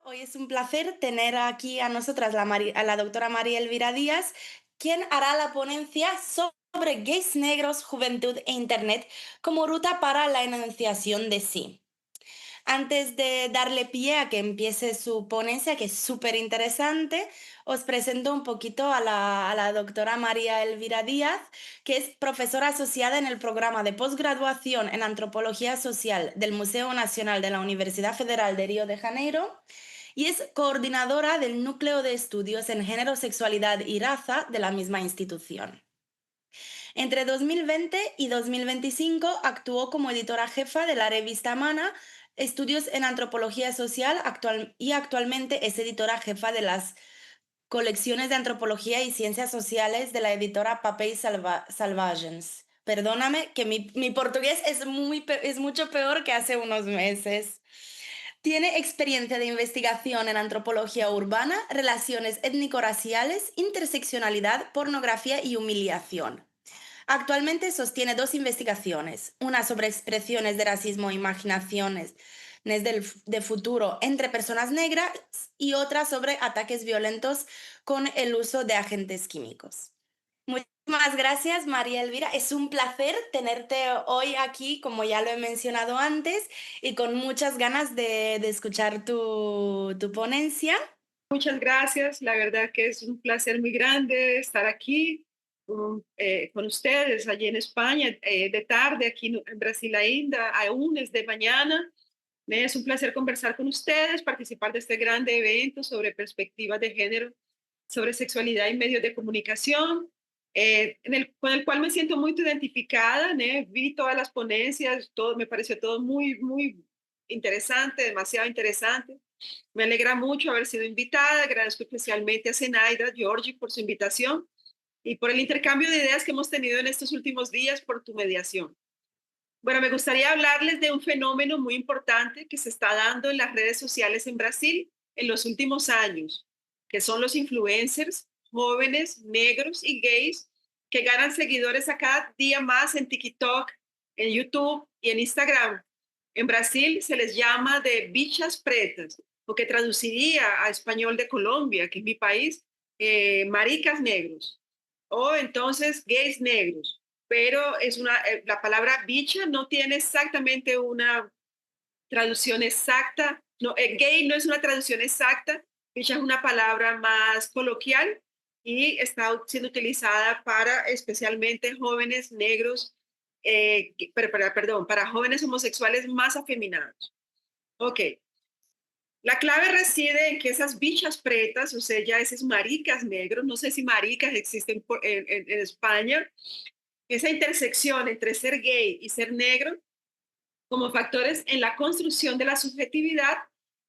Hoy es un placer tener aquí a nosotras a la doctora María Elvira Díaz, quien hará la ponencia sobre gays negros, juventud e Internet como ruta para la enunciación de sí. Antes de darle pie a que empiece su ponencia, que es súper interesante, os presento un poquito a la doctora María Elvira Díaz, que es profesora asociada en el programa de posgraduación en Antropología Social del Museo Nacional de la Universidad Federal de Río de Janeiro y es coordinadora del Núcleo de Estudios en Género, Sexualidad y Raza de la misma institución. Entre 2020 y 2025 actuó como editora jefa de la revista Mana, Estudios en Antropología Social y actualmente es editora jefa de las colecciones de Antropología y Ciencias Sociales de la editora Papéis Salvagens. Perdóname que mi portugués es mucho peor que hace unos meses. Tiene experiencia de investigación en antropología urbana, relaciones étnico-raciales, interseccionalidad, pornografía y humillación. Actualmente sostiene dos investigaciones, una sobre expresiones de racismo e imaginaciones de futuro entre personas negras y otra sobre ataques violentos con el uso de agentes químicos. Muchísimas gracias, María Elvira. Es un placer tenerte hoy aquí, como ya lo he mencionado antes, y con muchas ganas de escuchar tu ponencia. Muchas gracias, la verdad que es un placer muy grande estar aquí con ustedes allí en España, de tarde, aquí en Brasil ainda, aún es de mañana. Es un placer conversar con ustedes, participar de este grande evento sobre perspectivas de género, sobre sexualidad y medios de comunicación, con el cual me siento muy identificada. Vi todas las ponencias, todo, me pareció todo muy, muy interesante, demasiado interesante. Me alegra mucho haber sido invitada. Agradezco especialmente a Zenaida Georgi por su invitación y por el intercambio de ideas que hemos tenido en estos últimos días por tu mediación. Bueno, me gustaría hablarles de un fenómeno muy importante que se está dando en las redes sociales en Brasil en los últimos años, que son los influencers jóvenes, negros y gays que ganan seguidores a cada día más en TikTok, en YouTube y en Instagram. En Brasil se les llama de bichas pretas, o que traduciría a español de Colombia, que es mi país, maricas negros, o entonces gays negros, pero la palabra bicha no tiene exactamente una traducción exacta. No, gay no es una traducción exacta. Bicha es una palabra más coloquial y está siendo utilizada para especialmente jóvenes negros, perdón, para jóvenes homosexuales más afeminados. Ok, la clave reside en que esas bichas pretas, o sea, ya esas maricas negros, no sé si maricas existen en España, esa intersección entre ser gay y ser negro como factores en la construcción de la subjetividad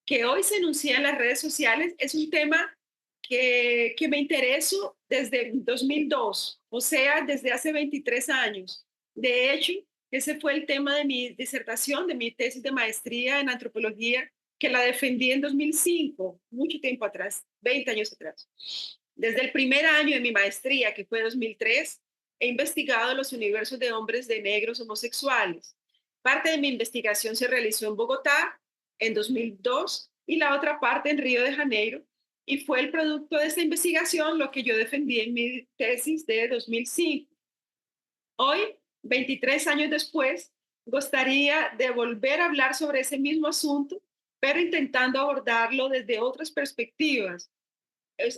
que hoy se enuncia en las redes sociales es un tema que me intereso desde 2002, o sea, desde hace 23 años. De hecho, ese fue el tema de mi disertación, de mi tesis de maestría en antropología, que la defendí en 2005, mucho tiempo atrás, 20 años atrás. Desde el primer año de mi maestría, que fue 2003, he investigado los universos de hombres de negros homosexuales. Parte de mi investigación se realizó en Bogotá en 2002 y la otra parte en Río de Janeiro, y fue el producto de esta investigación lo que yo defendí en mi tesis de 2005. Hoy, 23 años después, gustaría de volver a hablar sobre ese mismo asunto, pero intentando abordarlo desde otras perspectivas.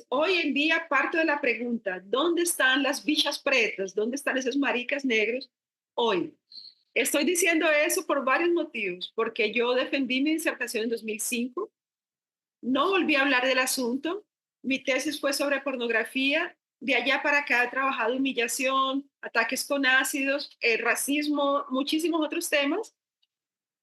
Hoy en día parto de la pregunta, ¿dónde están las bichas pretas? ¿Dónde están esos maricas negros hoy? Estoy diciendo eso por varios motivos, porque yo defendí mi disertación en 2005, no volví a hablar del asunto, mi tesis fue sobre pornografía, de allá para acá he trabajado humillación, ataques con ácidos, racismo, muchísimos otros temas,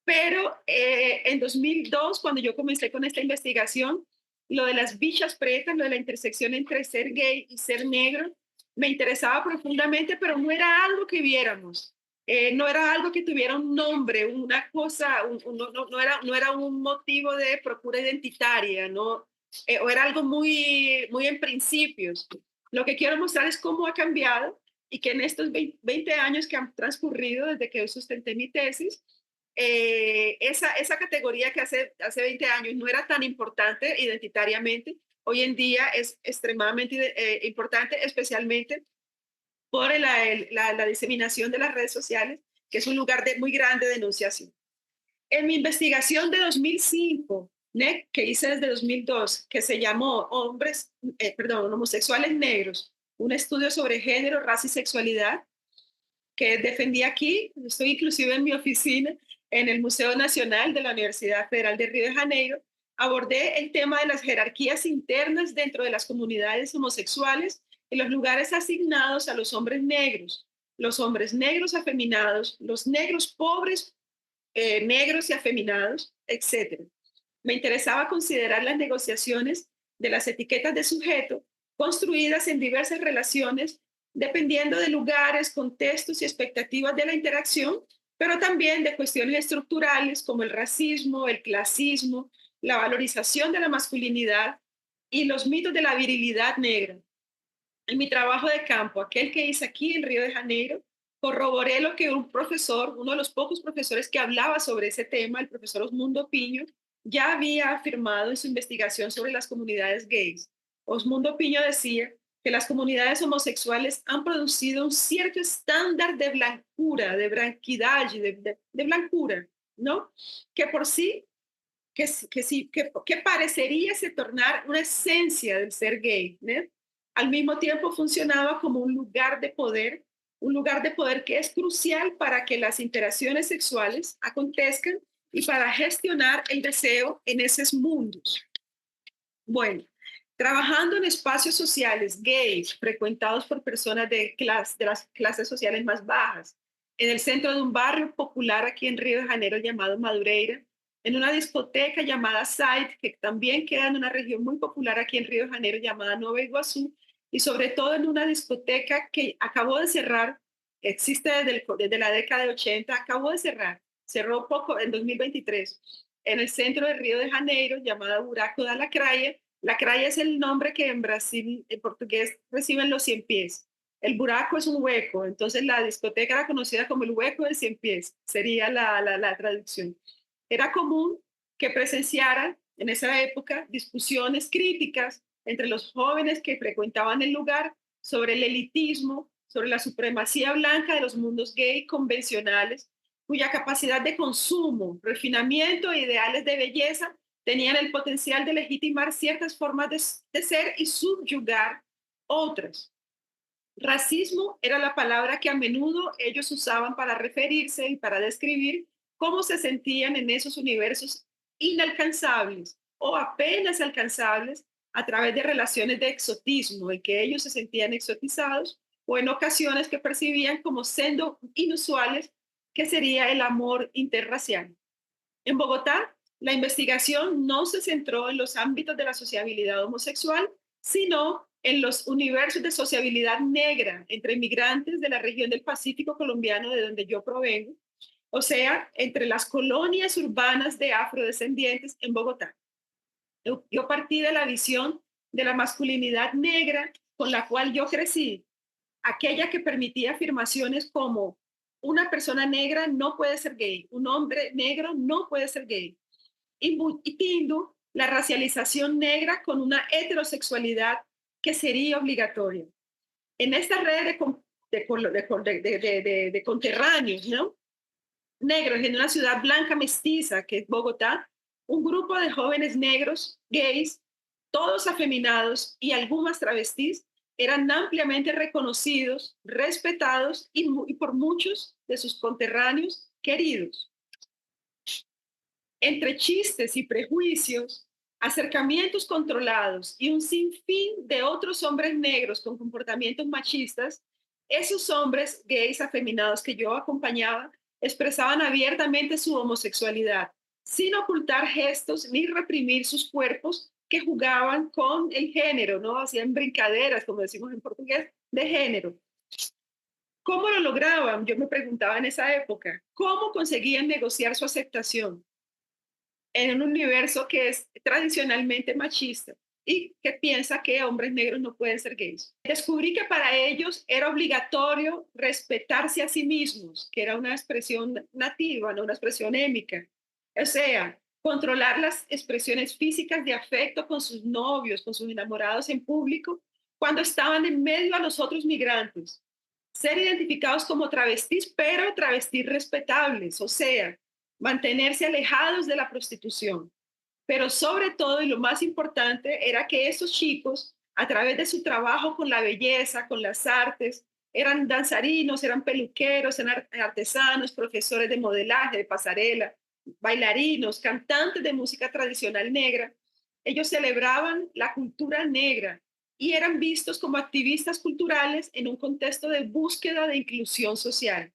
pero en 2002, cuando yo comencé con esta investigación, lo de las bichas pretas, lo de la intersección entre ser gay y ser negro, me interesaba profundamente, pero no era algo que viéramos. No era algo que tuviera un nombre, una cosa, no era un motivo de procura identitaria, ¿no? O era algo muy, muy en principios. Lo que quiero mostrar es cómo ha cambiado y que en estos 20 años que han transcurrido desde que yo sustenté mi tesis, esa categoría que hace 20 años no era tan importante identitariamente, hoy en día es extremadamente importante, especialmente por la diseminación de las redes sociales, que es un lugar muy grande de denunciación. En mi investigación de 2005, ¿ne? Que hice desde 2002, que se llamó Homosexuales Negros, un estudio sobre género, raza y sexualidad, que defendí aquí, estoy inclusive en mi oficina, en el Museo Nacional de la Universidad Federal de Río de Janeiro, abordé el tema de las jerarquías internas dentro de las comunidades homosexuales y los lugares asignados a los hombres negros afeminados, los negros pobres, negros y afeminados, etcétera. Me interesaba considerar las negociaciones de las etiquetas de sujeto construidas en diversas relaciones dependiendo de lugares, contextos y expectativas de la interacción, pero también de cuestiones estructurales como el racismo, el clasismo, la valorización de la masculinidad y los mitos de la virilidad negra. En mi trabajo de campo, aquel que hice aquí en Río de Janeiro, corroboré lo que un profesor, uno de los pocos profesores que hablaba sobre ese tema, el profesor Osmundo Piño, ya había afirmado en su investigación sobre las comunidades gays. Osmundo Piño decía que las comunidades homosexuales han producido un cierto estándar de blancura, de branquidad, de blancura, ¿no? Que por sí, que parecería se tornar una esencia del ser gay, ¿no? Al mismo tiempo funcionaba como un lugar de poder que es crucial para que las interacciones sexuales acontezcan y para gestionar el deseo en esos mundos. Bueno, trabajando en espacios sociales gays frecuentados por personas de las clases sociales más bajas, en el centro de un barrio popular aquí en Río de Janeiro llamado Madureira, en una discoteca llamada Side, que también queda en una región muy popular aquí en Río de Janeiro llamada Nueva Iguazú, y sobre todo en una discoteca que acabó de cerrar, existe desde la década de 80, acabó de cerrar, cerró poco en 2023, en el centro de Río de Janeiro llamada Buraco da Lacraia. Lacraia es el nombre que en Brasil, en portugués, reciben los 100 pies. El buraco es un hueco, entonces la discoteca era conocida como el hueco de 100 pies, sería la traducción. Era común que presenciaran en esa época discusiones críticas entre los jóvenes que frecuentaban el lugar sobre el elitismo, sobre la supremacía blanca de los mundos gay convencionales, cuya capacidad de consumo, refinamiento e ideales de belleza tenían el potencial de legitimar ciertas formas de ser y subyugar otras. Racismo era la palabra que a menudo ellos usaban para referirse y para describir cómo se sentían en esos universos inalcanzables o apenas alcanzables a través de relaciones de exotismo, en que ellos se sentían exotizados o en ocasiones que percibían como siendo inusuales, que sería el amor interracial. En Bogotá, la investigación no se centró en los ámbitos de la sociabilidad homosexual, sino en los universos de sociabilidad negra entre inmigrantes de la región del Pacífico colombiano, de donde yo provengo, o sea, entre las colonias urbanas de afrodescendientes en Bogotá. Yo partí de la visión de la masculinidad negra con la cual yo crecí, aquella que permitía afirmaciones como una persona negra no puede ser gay, un hombre negro no puede ser gay, embutiendo la racialización negra con una heterosexualidad que sería obligatoria. En esta red de conterráneos, ¿no? Negros en una ciudad blanca mestiza que es Bogotá, un grupo de jóvenes negros, gays, todos afeminados y algunas travestis, eran ampliamente reconocidos, respetados y por muchos de sus conterráneos queridos. Entre chistes y prejuicios, acercamientos controlados y un sinfín de otros hombres negros con comportamientos machistas, esos hombres gays afeminados que yo acompañaba expresaban abiertamente su homosexualidad, sin ocultar gestos ni reprimir sus cuerpos que jugaban con el género, ¿no? Hacían brincaderas, como decimos en portugués, de género. ¿Cómo lo lograban? Yo me preguntaba en esa época. ¿Cómo conseguían negociar su aceptación en un universo que es tradicionalmente machista? y que piensa que hombres negros no pueden ser gays. Descubrí que para ellos era obligatorio respetarse a sí mismos, que era una expresión nativa, no una expresión émica. O sea, controlar las expresiones físicas de afecto con sus novios, con sus enamorados en público, cuando estaban en medio a los otros migrantes. Ser identificados como travestis, pero travestis respetables, o sea, mantenerse alejados de la prostitución. Pero sobre todo, y lo más importante, era que esos chicos, a través de su trabajo con la belleza, con las artes, eran danzarinos, eran peluqueros, eran artesanos, profesores de modelaje, de pasarela, bailarinos, cantantes de música tradicional negra. Ellos celebraban la cultura negra y eran vistos como activistas culturales en un contexto de búsqueda de inclusión social.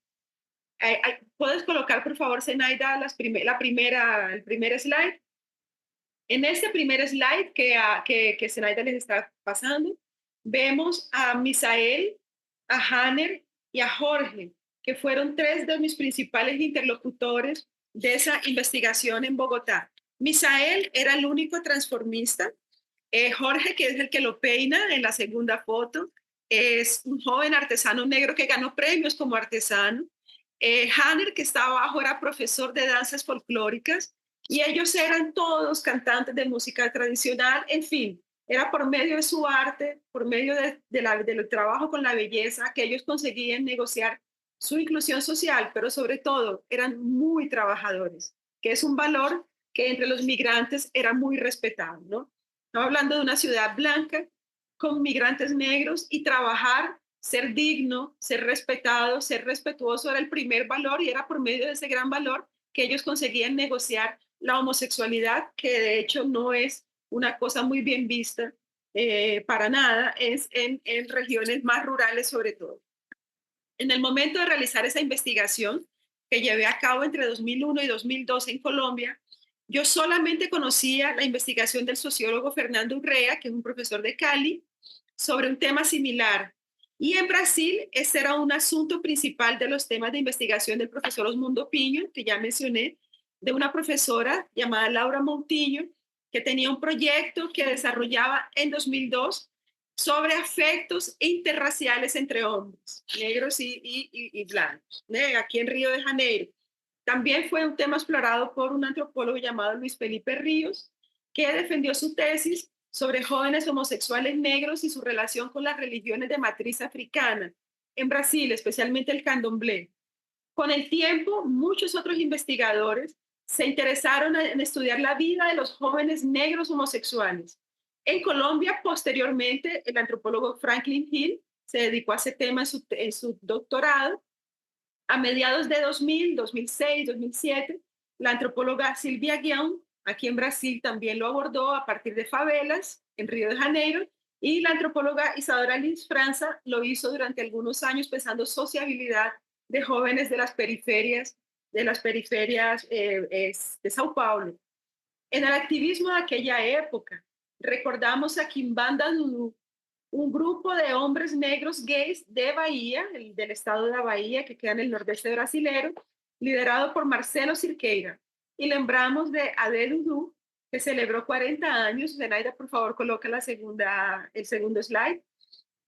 ¿Puedes colocar, por favor, Zenaida, el primer slide? En este primer slide que Zenaida les está pasando, vemos a Misael, a Hanner y a Jorge, que fueron tres de mis principales interlocutores de esa investigación en Bogotá. Misael era el único transformista. Jorge, que es el que lo peina en la segunda foto, es un joven artesano negro que ganó premios como artesano. Hanner, que está abajo, era profesor de danzas folclóricas y ellos eran todos cantantes de música tradicional, en fin, era por medio de su arte, por medio del trabajo con la belleza, que ellos conseguían negociar su inclusión social, pero sobre todo eran muy trabajadores, que es un valor que entre los migrantes era muy respetado, ¿no? Estamos hablando de una ciudad blanca con migrantes negros y trabajar, ser digno, ser respetado, ser respetuoso era el primer valor y era por medio de ese gran valor que ellos conseguían negociar la homosexualidad, que de hecho no es una cosa muy bien vista para nada, es en regiones más rurales sobre todo. En el momento de realizar esa investigación que llevé a cabo entre 2001 y 2002 en Colombia, yo solamente conocía la investigación del sociólogo Fernando Urrea, que es un profesor de Cali, sobre un tema similar. Y en Brasil, ese era un asunto principal de los temas de investigación del profesor Osmundo Piño, que ya mencioné, de una profesora llamada Laura Moutinho, que tenía un proyecto que desarrollaba en 2002 sobre afectos interraciales entre hombres, negros y blancos, aquí en Río de Janeiro. También fue un tema explorado por un antropólogo llamado Luis Felipe Ríos, que defendió su tesis sobre jóvenes homosexuales negros y su relación con las religiones de matriz africana, en Brasil, especialmente el candomblé. Con el tiempo, muchos otros investigadores se interesaron en estudiar la vida de los jóvenes negros homosexuales. En Colombia, posteriormente, el antropólogo Franklin Hill se dedicó a ese tema en su doctorado. A mediados de 2000, 2006, 2007, la antropóloga Silvia Guión, aquí en Brasil, también lo abordó a partir de favelas en Río de Janeiro, y la antropóloga Isadora Liz Franza lo hizo durante algunos años pensando sociabilidad de jóvenes de las periferias de Sao Paulo. En el activismo de aquella época, recordamos a Quimbanda Dudu, un grupo de hombres negros gays de Bahía, del estado de la Bahía, que queda en el nordeste brasilero, liderado por Marcelo Cirqueira. Y lembramos de Ade Dudu, que celebró 40 años. Zenaida, por favor, coloca el segundo slide,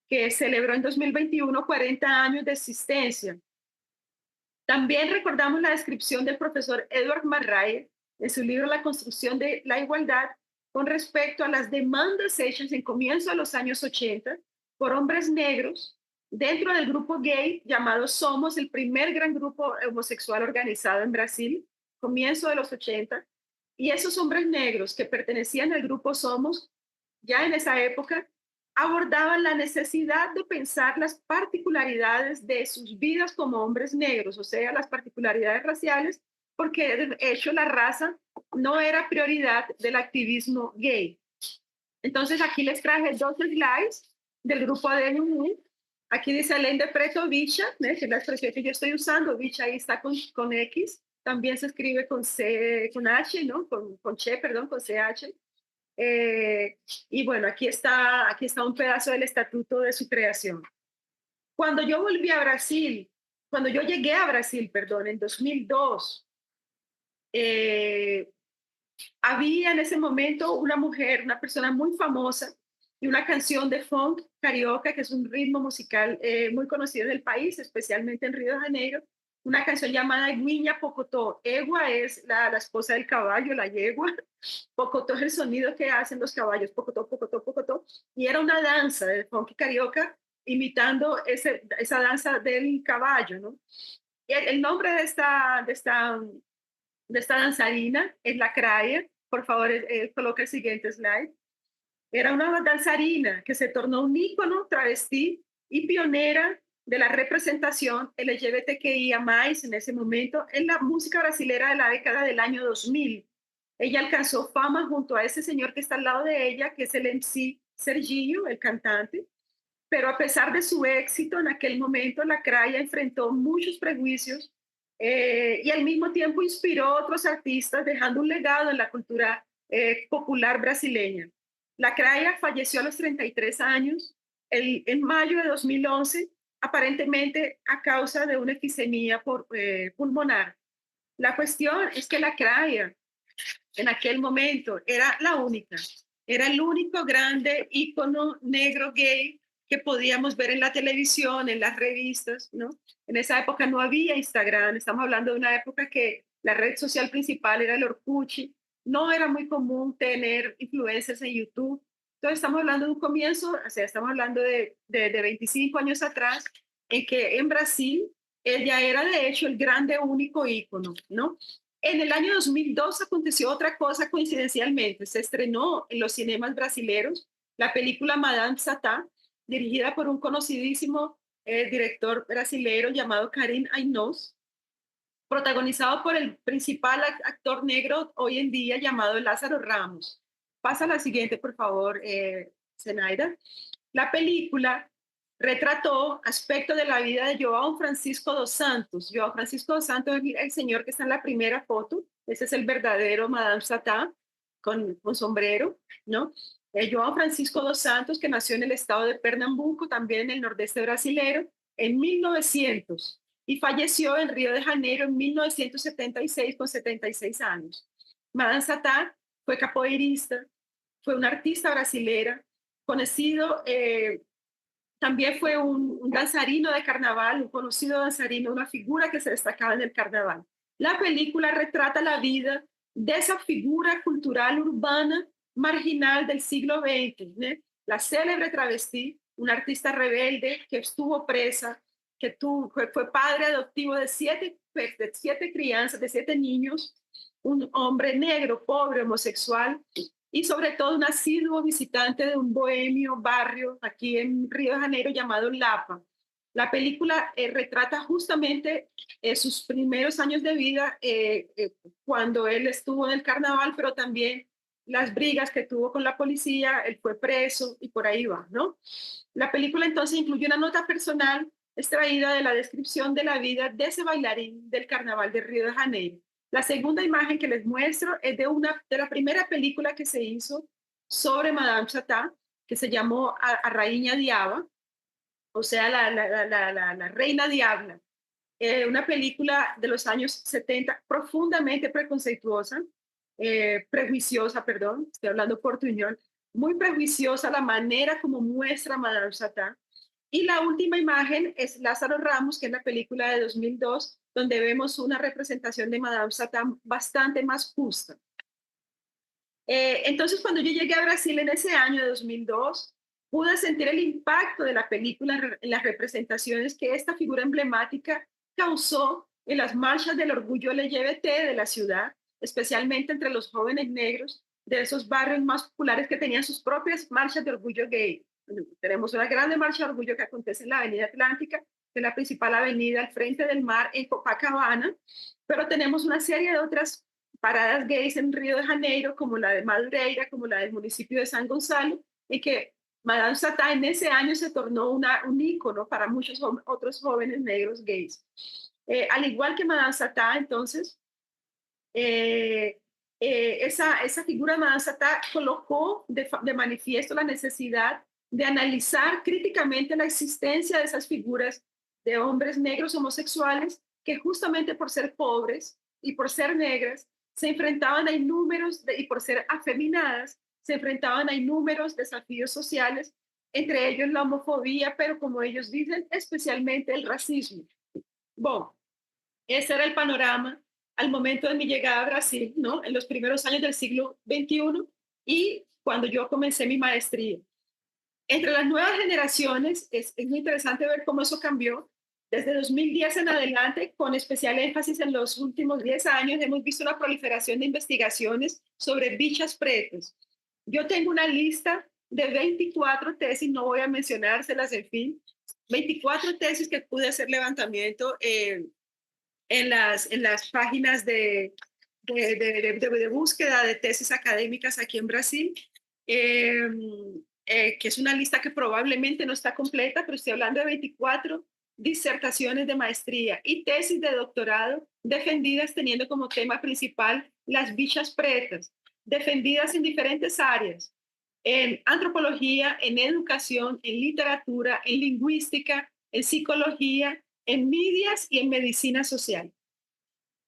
que celebró en 2021 40 años de existencia. También recordamos la descripción del profesor Edward Marrae en su libro La construcción de la igualdad con respecto a las demandas hechas en comienzo de los años 80 por hombres negros dentro del grupo gay llamado Somos, el primer gran grupo homosexual organizado en Brasil, comienzo de los 80. Y esos hombres negros que pertenecían al grupo Somos, ya en esa época, abordaban la necesidad de pensar las particularidades de sus vidas como hombres negros, o sea, las particularidades raciales, porque de hecho la raza no era prioridad del activismo gay. Entonces aquí les traje dos slides del grupo ADN. Aquí dice Alain de Preto Bicha, que es la expresión que yo estoy usando. Bicha ahí está con X, también se escribe con C, con H, ¿no? Con Che, perdón, con CH. Y bueno, aquí está un pedazo del estatuto de su creación. Cuando yo volví a Brasil, cuando yo llegué a Brasil, perdón, en 2002, Había en ese momento una mujer, una persona muy famosa, y una canción de funk carioca, que es un ritmo musical muy conocido en el país, especialmente en Río de Janeiro, una canción llamada Guiña Pocotó. Egua es la esposa del caballo, la yegua. Pocotó es el sonido que hacen los caballos, pocotó, pocotó, pocotó. Y era una danza de funk carioca imitando esa danza del caballo, ¿no? Y el nombre de esta danzarina es la Craya. Por favor, coloca el siguiente slide. Era una danzarina que se tornó un ícono travesti y pionera de la representación LGBTQIA+, en ese momento, en la música brasilera de la década del año 2000. Ella alcanzó fama junto a ese señor que está al lado de ella, que es el MC Serginho, el cantante, pero a pesar de su éxito en aquel momento, la Craya enfrentó muchos prejuicios y al mismo tiempo inspiró a otros artistas, dejando un legado en la cultura popular brasileña. La Craya falleció a los 33 años en mayo de 2011, aparentemente a causa de una efisema pulmonar. La cuestión es que la Craya en aquel momento era la única, era el único grande ícono negro gay que podíamos ver en la televisión, en las revistas, ¿no? En esa época no había Instagram, estamos hablando de una época que la red social principal era el Orkut, no era muy común tener influencers en YouTube. Entonces estamos hablando de un comienzo, o sea, estamos hablando de 25 años atrás, en que en Brasil ella era de hecho el grande único ícono, ¿no? En el año 2002 aconteció otra cosa coincidencialmente. Se estrenó en los cinemas brasileños la película Madame Satã, dirigida por un conocidísimo director brasilero llamado Karim Ainós, protagonizado por el principal actor negro hoy en día llamado Lázaro Ramos. Pasa la siguiente, por favor, Zenaida. La película retrató aspectos de la vida de João Francisco dos Santos. João Francisco dos Santos es el señor que está en la primera foto. Ese es el verdadero Madame Satã con sombrero, ¿no? João Francisco dos Santos, que nació en el estado de Pernambuco, también en el nordeste brasilero, en 1900 y falleció en Río de Janeiro en 1976 con 76 años. Madame Satã fue capoeirista, fue una artista brasilera, conocido, también fue un danzarino de carnaval, un conocido danzarino, una figura que se destacaba en el carnaval. La película retrata la vida de esa figura cultural urbana marginal del siglo XX, ¿no? La célebre travesti, una artista rebelde que estuvo presa, fue padre adoptivo de siete crianzas, de 7 niños, un hombre negro, pobre, homosexual, y sobre todo un asiduo visitante de un bohemio barrio aquí en Río de Janeiro llamado Lapa. La película retrata justamente sus primeros años de vida cuando él estuvo en el carnaval, pero también las brigas que tuvo con la policía, él fue preso y por ahí va, ¿no? La película entonces incluye una nota personal extraída de la descripción de la vida de ese bailarín del carnaval de Río de Janeiro. La segunda imagen que les muestro es de la primera película que se hizo sobre Madame Satã, que se llamó A Rainha Diaba, o sea, la Reina Diabla. Una película de los años 70 profundamente preconceituosa, prejuiciosa, perdón, estoy hablando portuñol, muy prejuiciosa la manera como muestra a Madame Satã. Y la última imagen es Lázaro Ramos, que es la película de 2002, donde vemos una representación de Madame Satã bastante más justa. Entonces, cuando yo llegué a Brasil en ese año de 2002, pude sentir el impacto de la película en las representaciones que esta figura emblemática causó en las marchas del orgullo LGBT de la ciudad, especialmente entre los jóvenes negros de esos barrios más populares que tenían sus propias marchas de orgullo gay. Tenemos una grande marcha de orgullo que acontece en la Avenida Atlántica, que es la principal avenida al frente del mar en Copacabana, pero tenemos una serie de otras paradas gays en Río de Janeiro, como la de Madureira, como la del municipio de San Gonzalo, en que Madame Satã en ese año se tornó un ícono para muchos otros jóvenes negros gays. Al igual que Madame Satã, entonces, eh, esa figura de Madame Satã colocó de manifiesto la necesidad de analizar críticamente la existencia de esas figuras de hombres negros homosexuales que justamente por ser pobres y por ser negras se enfrentaban a y por ser afeminadas, se enfrentaban a inúmeros desafíos sociales, entre ellos la homofobia, pero como ellos dicen, especialmente el racismo. Bueno, ese era el panorama al momento de mi llegada a Brasil, ¿no? En los primeros años del siglo XXI y cuando yo comencé mi maestría. Entre las nuevas generaciones es muy interesante ver cómo eso cambió. Desde 2010 en adelante, con especial énfasis en los últimos 10 años, hemos visto una proliferación de investigaciones sobre bichas pretas. Yo tengo una lista de 24 tesis, no voy a mencionárselas, en fin, 24 tesis que pude hacer levantamiento en las páginas de búsqueda de tesis académicas aquí en Brasil, eh, que es una lista que probablemente no está completa, pero estoy hablando de 24 disertaciones de maestría y tesis de doctorado defendidas teniendo como tema principal las bichas pretas, defendidas en diferentes áreas, en antropología, en educación, en literatura, en lingüística, en psicología, en medias y en medicina social.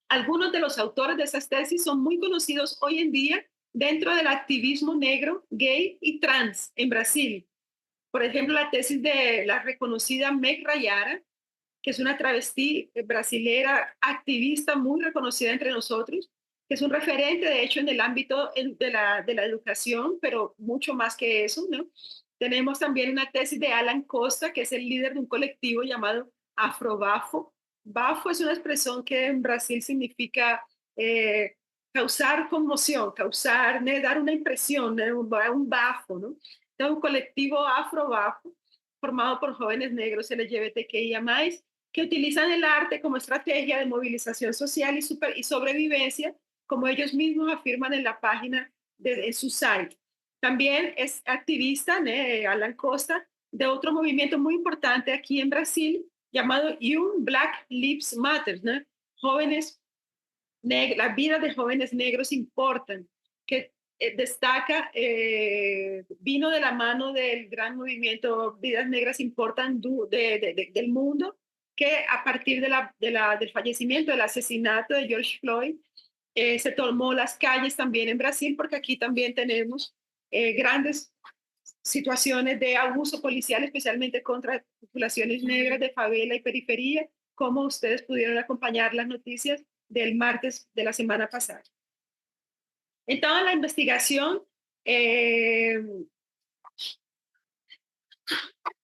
Algunos de los autores de esas tesis son muy conocidos hoy en día dentro del activismo negro, gay y trans en Brasil. Por ejemplo, la tesis de la reconocida Meg Rayara, que es una travesti brasilera activista muy reconocida entre nosotros, que es un referente, de hecho, en el ámbito de la educación, pero mucho más que eso, ¿no? Tenemos también una tesis de Alan Costa, que es el líder de un colectivo llamado Afrobafo. Bafo es una expresión que en Brasil significa causar conmoción, causar, ¿no? Dar una impresión, ¿no? Un bafo, ¿no? Es un colectivo Afrobafo formado por jóvenes negros LGBTQIA+, que utilizan el arte como estrategia de movilización social y sobrevivencia, como ellos mismos afirman en la página de su site. También es activista, ¿no? Alan Costa, de otro movimiento muy importante aquí en Brasil llamado Young Black Lives Matter, ¿no? Jóvenes las vidas de jóvenes negros importan, que destaca, vino de la mano del gran movimiento Vidas Negras Importan del mundo, que a partir del fallecimiento, del asesinato de George Floyd, se tomó las calles también en Brasil, porque aquí también tenemos grandes situaciones de abuso policial, especialmente contra poblaciones negras de favela y periferia, como ustedes pudieron acompañar las noticias del martes de la semana pasada. En toda la investigación, eh,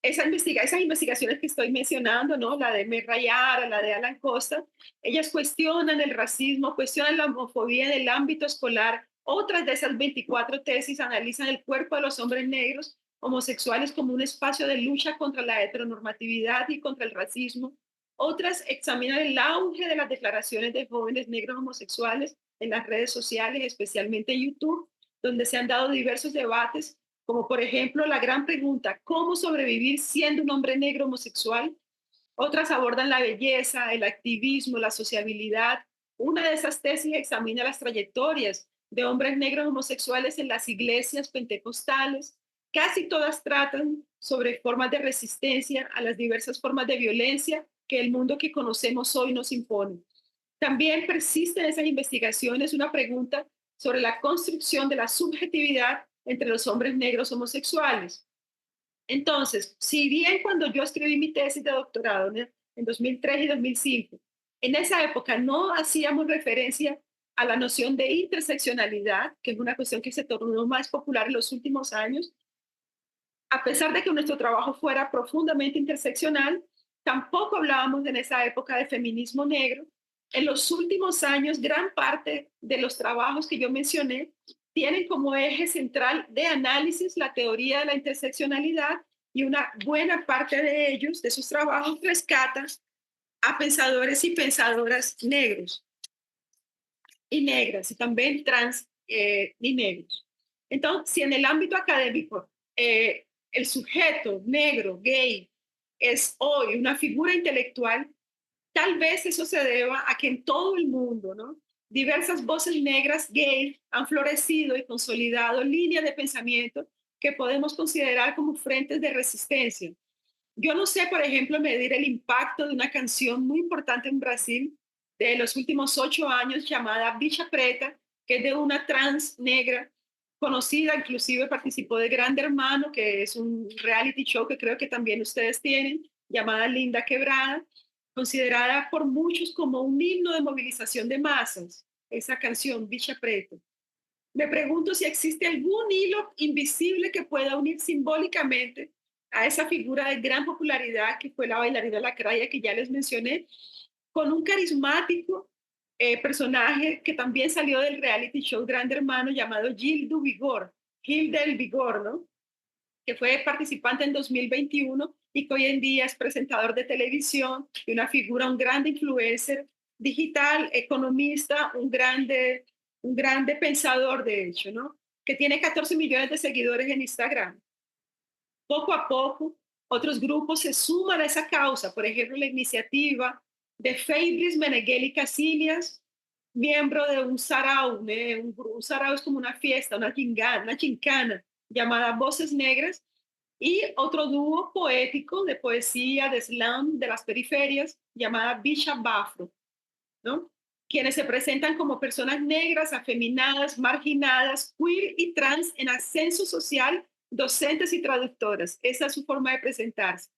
esas investigaciones que estoy mencionando, ¿no? La de Meg Rayara, la de Alan Costa, ellas cuestionan el racismo, cuestionan la homofobia en el ámbito escolar. Otras de esas 24 tesis analizan el cuerpo de los hombres negros homosexuales como un espacio de lucha contra la heteronormatividad y contra el racismo. Otras examinan el auge de las declaraciones de jóvenes negros homosexuales en las redes sociales, especialmente en YouTube, donde se han dado diversos debates como por ejemplo la gran pregunta, ¿cómo sobrevivir siendo un hombre negro homosexual? Otras abordan la belleza, el activismo, la sociabilidad. Una de esas tesis examina las trayectorias de hombres negros homosexuales en las iglesias pentecostales. Casi todas tratan sobre formas de resistencia a las diversas formas de violencia que el mundo que conocemos hoy nos impone. También persiste en esas investigaciones una pregunta sobre la construcción de la subjetividad entre los hombres negros homosexuales. Entonces, si bien cuando yo escribí mi tesis de doctorado, ¿no? En 2003 y 2005, en esa época no hacíamos referencia a la noción de interseccionalidad, que es una cuestión que se tornó más popular en los últimos años, a pesar de que nuestro trabajo fuera profundamente interseccional, tampoco hablábamos en esa época de feminismo negro. En los últimos años, gran parte de los trabajos que yo mencioné tienen como eje central de análisis la teoría de la interseccionalidad y una buena parte de ellos, de sus trabajos, rescatan a pensadores y pensadoras negros y negras y también trans y negros. Entonces, si en el ámbito académico el sujeto negro, gay, es hoy una figura intelectual, tal vez eso se deba a que en todo el mundo, ¿no? Diversas voces negras gay han florecido y consolidado líneas de pensamiento que podemos considerar como frentes de resistencia. Yo no sé, por ejemplo, medir el impacto de una canción muy importante en Brasil de los últimos 8 años llamada Bicha Preta, que es de una trans negra conocida, inclusive participó de Grande Hermano, que es un reality show que creo que también ustedes tienen, llamada Linda Quebrada, considerada por muchos como un himno de movilización de masas, esa canción, Bicha Preta. Me pregunto si existe algún hilo invisible que pueda unir simbólicamente a esa figura de gran popularidad que fue la bailarina Lacraya que ya les mencioné, con un carismático personaje que también salió del reality show Grande Hermano llamado Gil du Vigor, Gil del Vigor, ¿no? Que fue participante en 2021 y que hoy en día es presentador de televisión y una figura, un grande influencer digital, economista, un grande pensador, de hecho, ¿no? Que tiene 14 millones de seguidores en Instagram. Poco a poco, otros grupos se suman a esa causa, por ejemplo, la iniciativa de Feidris Menegheli Casillas, miembro de un sarau, un sarau es como una fiesta, una gincana llamada Voces Negras, y otro dúo poético de poesía, de slam, de las periferias, llamada Bisha Bafro, ¿no? Quienes se presentan como personas negras, afeminadas, marginadas, queer y trans en ascenso social, docentes y traductoras. Esa es su forma de presentarse.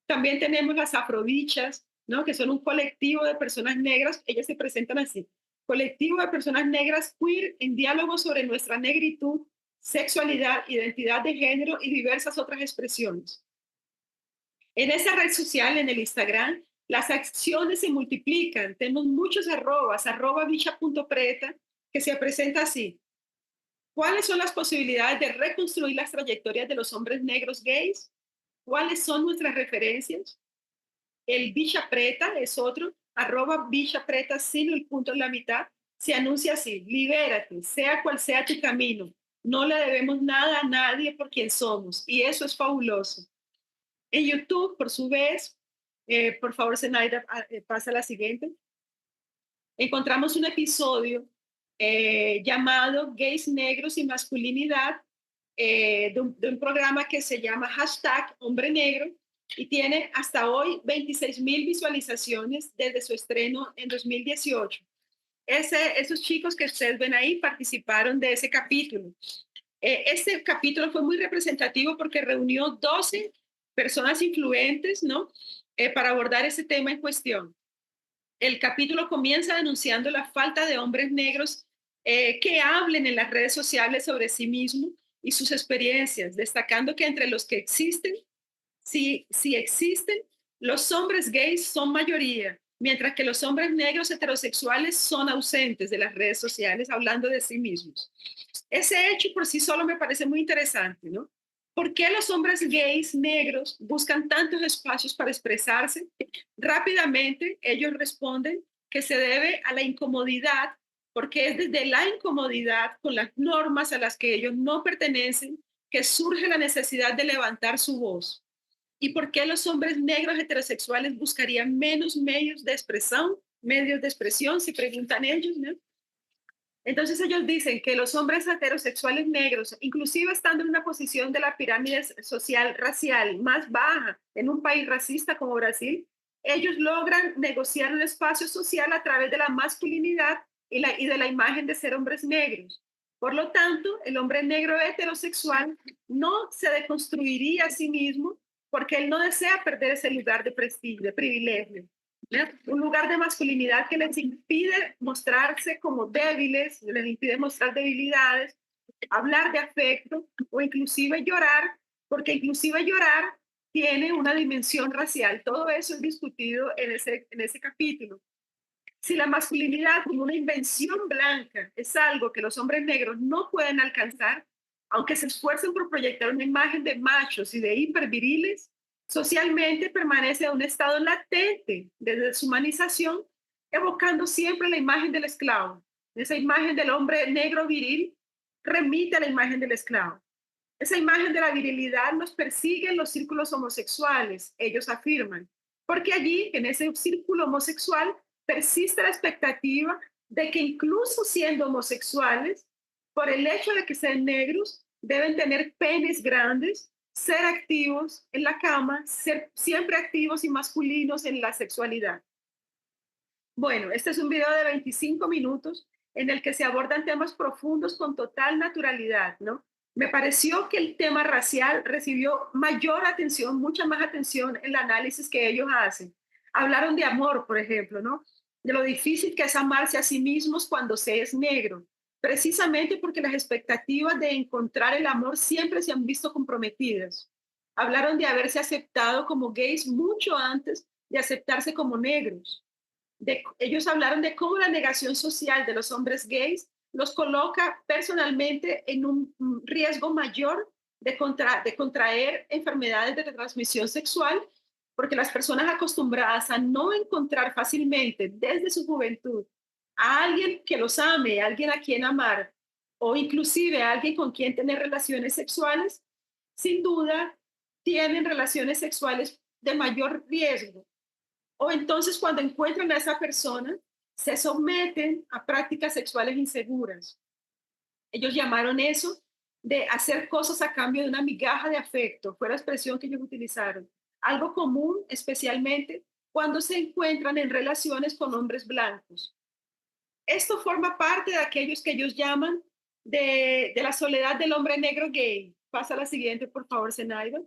También tenemos las afrodichas, ¿no? Que son un colectivo de personas negras, ellas se presentan así. Colectivo de personas negras queer en diálogo sobre nuestra negritud, sexualidad, identidad de género y diversas otras expresiones. En esa red social, en el Instagram, las acciones se multiplican. Tenemos muchos arrobas, arroba bicha.preta, que se presenta así. ¿Cuáles son las posibilidades de reconstruir las trayectorias de los hombres negros gays? ¿Cuáles son nuestras referencias? El Bicha Preta es otro, arroba Bicha Preta sin el punto en la mitad. Se anuncia así, libérate, sea cual sea tu camino. No le debemos nada a nadie por quien somos. Y eso es fabuloso. En YouTube, por su vez, por favor, Zenaida, pasa a la siguiente. Encontramos un episodio llamado Gays Negros y Masculinidad, de un programa que se llama hashtag Hombre Negro y tiene hasta hoy 26,000 visualizaciones desde su estreno en 2018. Esos chicos que ustedes ven ahí participaron de ese capítulo. Este capítulo fue muy representativo porque reunió 12 personas influentes, ¿no? Para abordar ese tema en cuestión. El capítulo comienza denunciando la falta de hombres negros que hablen en las redes sociales sobre sí mismos y sus experiencias, destacando que entre los que existen, si existen, los hombres gays son mayoría, mientras que los hombres negros heterosexuales son ausentes de las redes sociales hablando de sí mismos. Ese hecho por sí solo me parece muy interesante, ¿no? ¿Por qué los hombres gays negros buscan tantos espacios para expresarse? Rápidamente ellos responden que se debe a la incomodidad, porque es desde la incomodidad con las normas a las que ellos no pertenecen que surge la necesidad de levantar su voz. ¿Y por qué los hombres negros heterosexuales buscarían menos medios de expresión, si preguntan ellos, ¿no? Entonces ellos dicen que los hombres heterosexuales negros, inclusive estando en una posición de la pirámide social racial más baja en un país racista como Brasil, ellos logran negociar un espacio social a través de la masculinidad y de la imagen de ser hombres negros. Por lo tanto, el hombre negro heterosexual no se deconstruiría a sí mismo porque él no desea perder ese lugar de prestigio, de privilegio. Un lugar de masculinidad que les impide mostrarse como débiles, les impide mostrar debilidades, hablar de afecto o inclusive llorar, porque inclusive llorar tiene una dimensión racial. Todo eso es discutido en ese capítulo. Si la masculinidad como una invención blanca es algo que los hombres negros no pueden alcanzar, aunque se esfuercen por proyectar una imagen de machos y de hiperviriles, socialmente permanece en un estado latente de deshumanización, evocando siempre la imagen del esclavo. Esa imagen del hombre negro viril remite a la imagen del esclavo. Esa imagen de la virilidad nos persigue en los círculos homosexuales, ellos afirman, porque allí, en ese círculo homosexual, persiste la expectativa de que incluso siendo homosexuales, por el hecho de que sean negros, deben tener penes grandes, ser activos en la cama, ser siempre activos y masculinos en la sexualidad. Bueno, este es un video de 25 minutos en el que se abordan temas profundos con total naturalidad, ¿no? Me pareció que el tema racial recibió mayor atención, mucha más atención en el análisis que ellos hacen. Hablaron de amor, por ejemplo, ¿no? De lo difícil que es amarse a sí mismos cuando se es negro, precisamente porque las expectativas de encontrar el amor siempre se han visto comprometidas. Hablaron de haberse aceptado como gays mucho antes de aceptarse como negros. Ellos hablaron de cómo la negación social de los hombres gays los coloca personalmente en un riesgo mayor de contraer enfermedades de transmisión sexual, porque las personas acostumbradas a no encontrar fácilmente desde su juventud a alguien que los ame, a alguien a quien amar, o inclusive a alguien con quien tener relaciones sexuales, sin duda tienen relaciones sexuales de mayor riesgo, o entonces cuando encuentran a esa persona, se someten a prácticas sexuales inseguras. Ellos llamaron eso de hacer cosas a cambio de una migaja de afecto, fue la expresión que ellos utilizaron. Algo común, especialmente cuando se encuentran en relaciones con hombres blancos. Esto forma parte de aquellos que ellos llaman de la soledad del hombre negro gay. Pasa a la siguiente, por favor, Zenaida.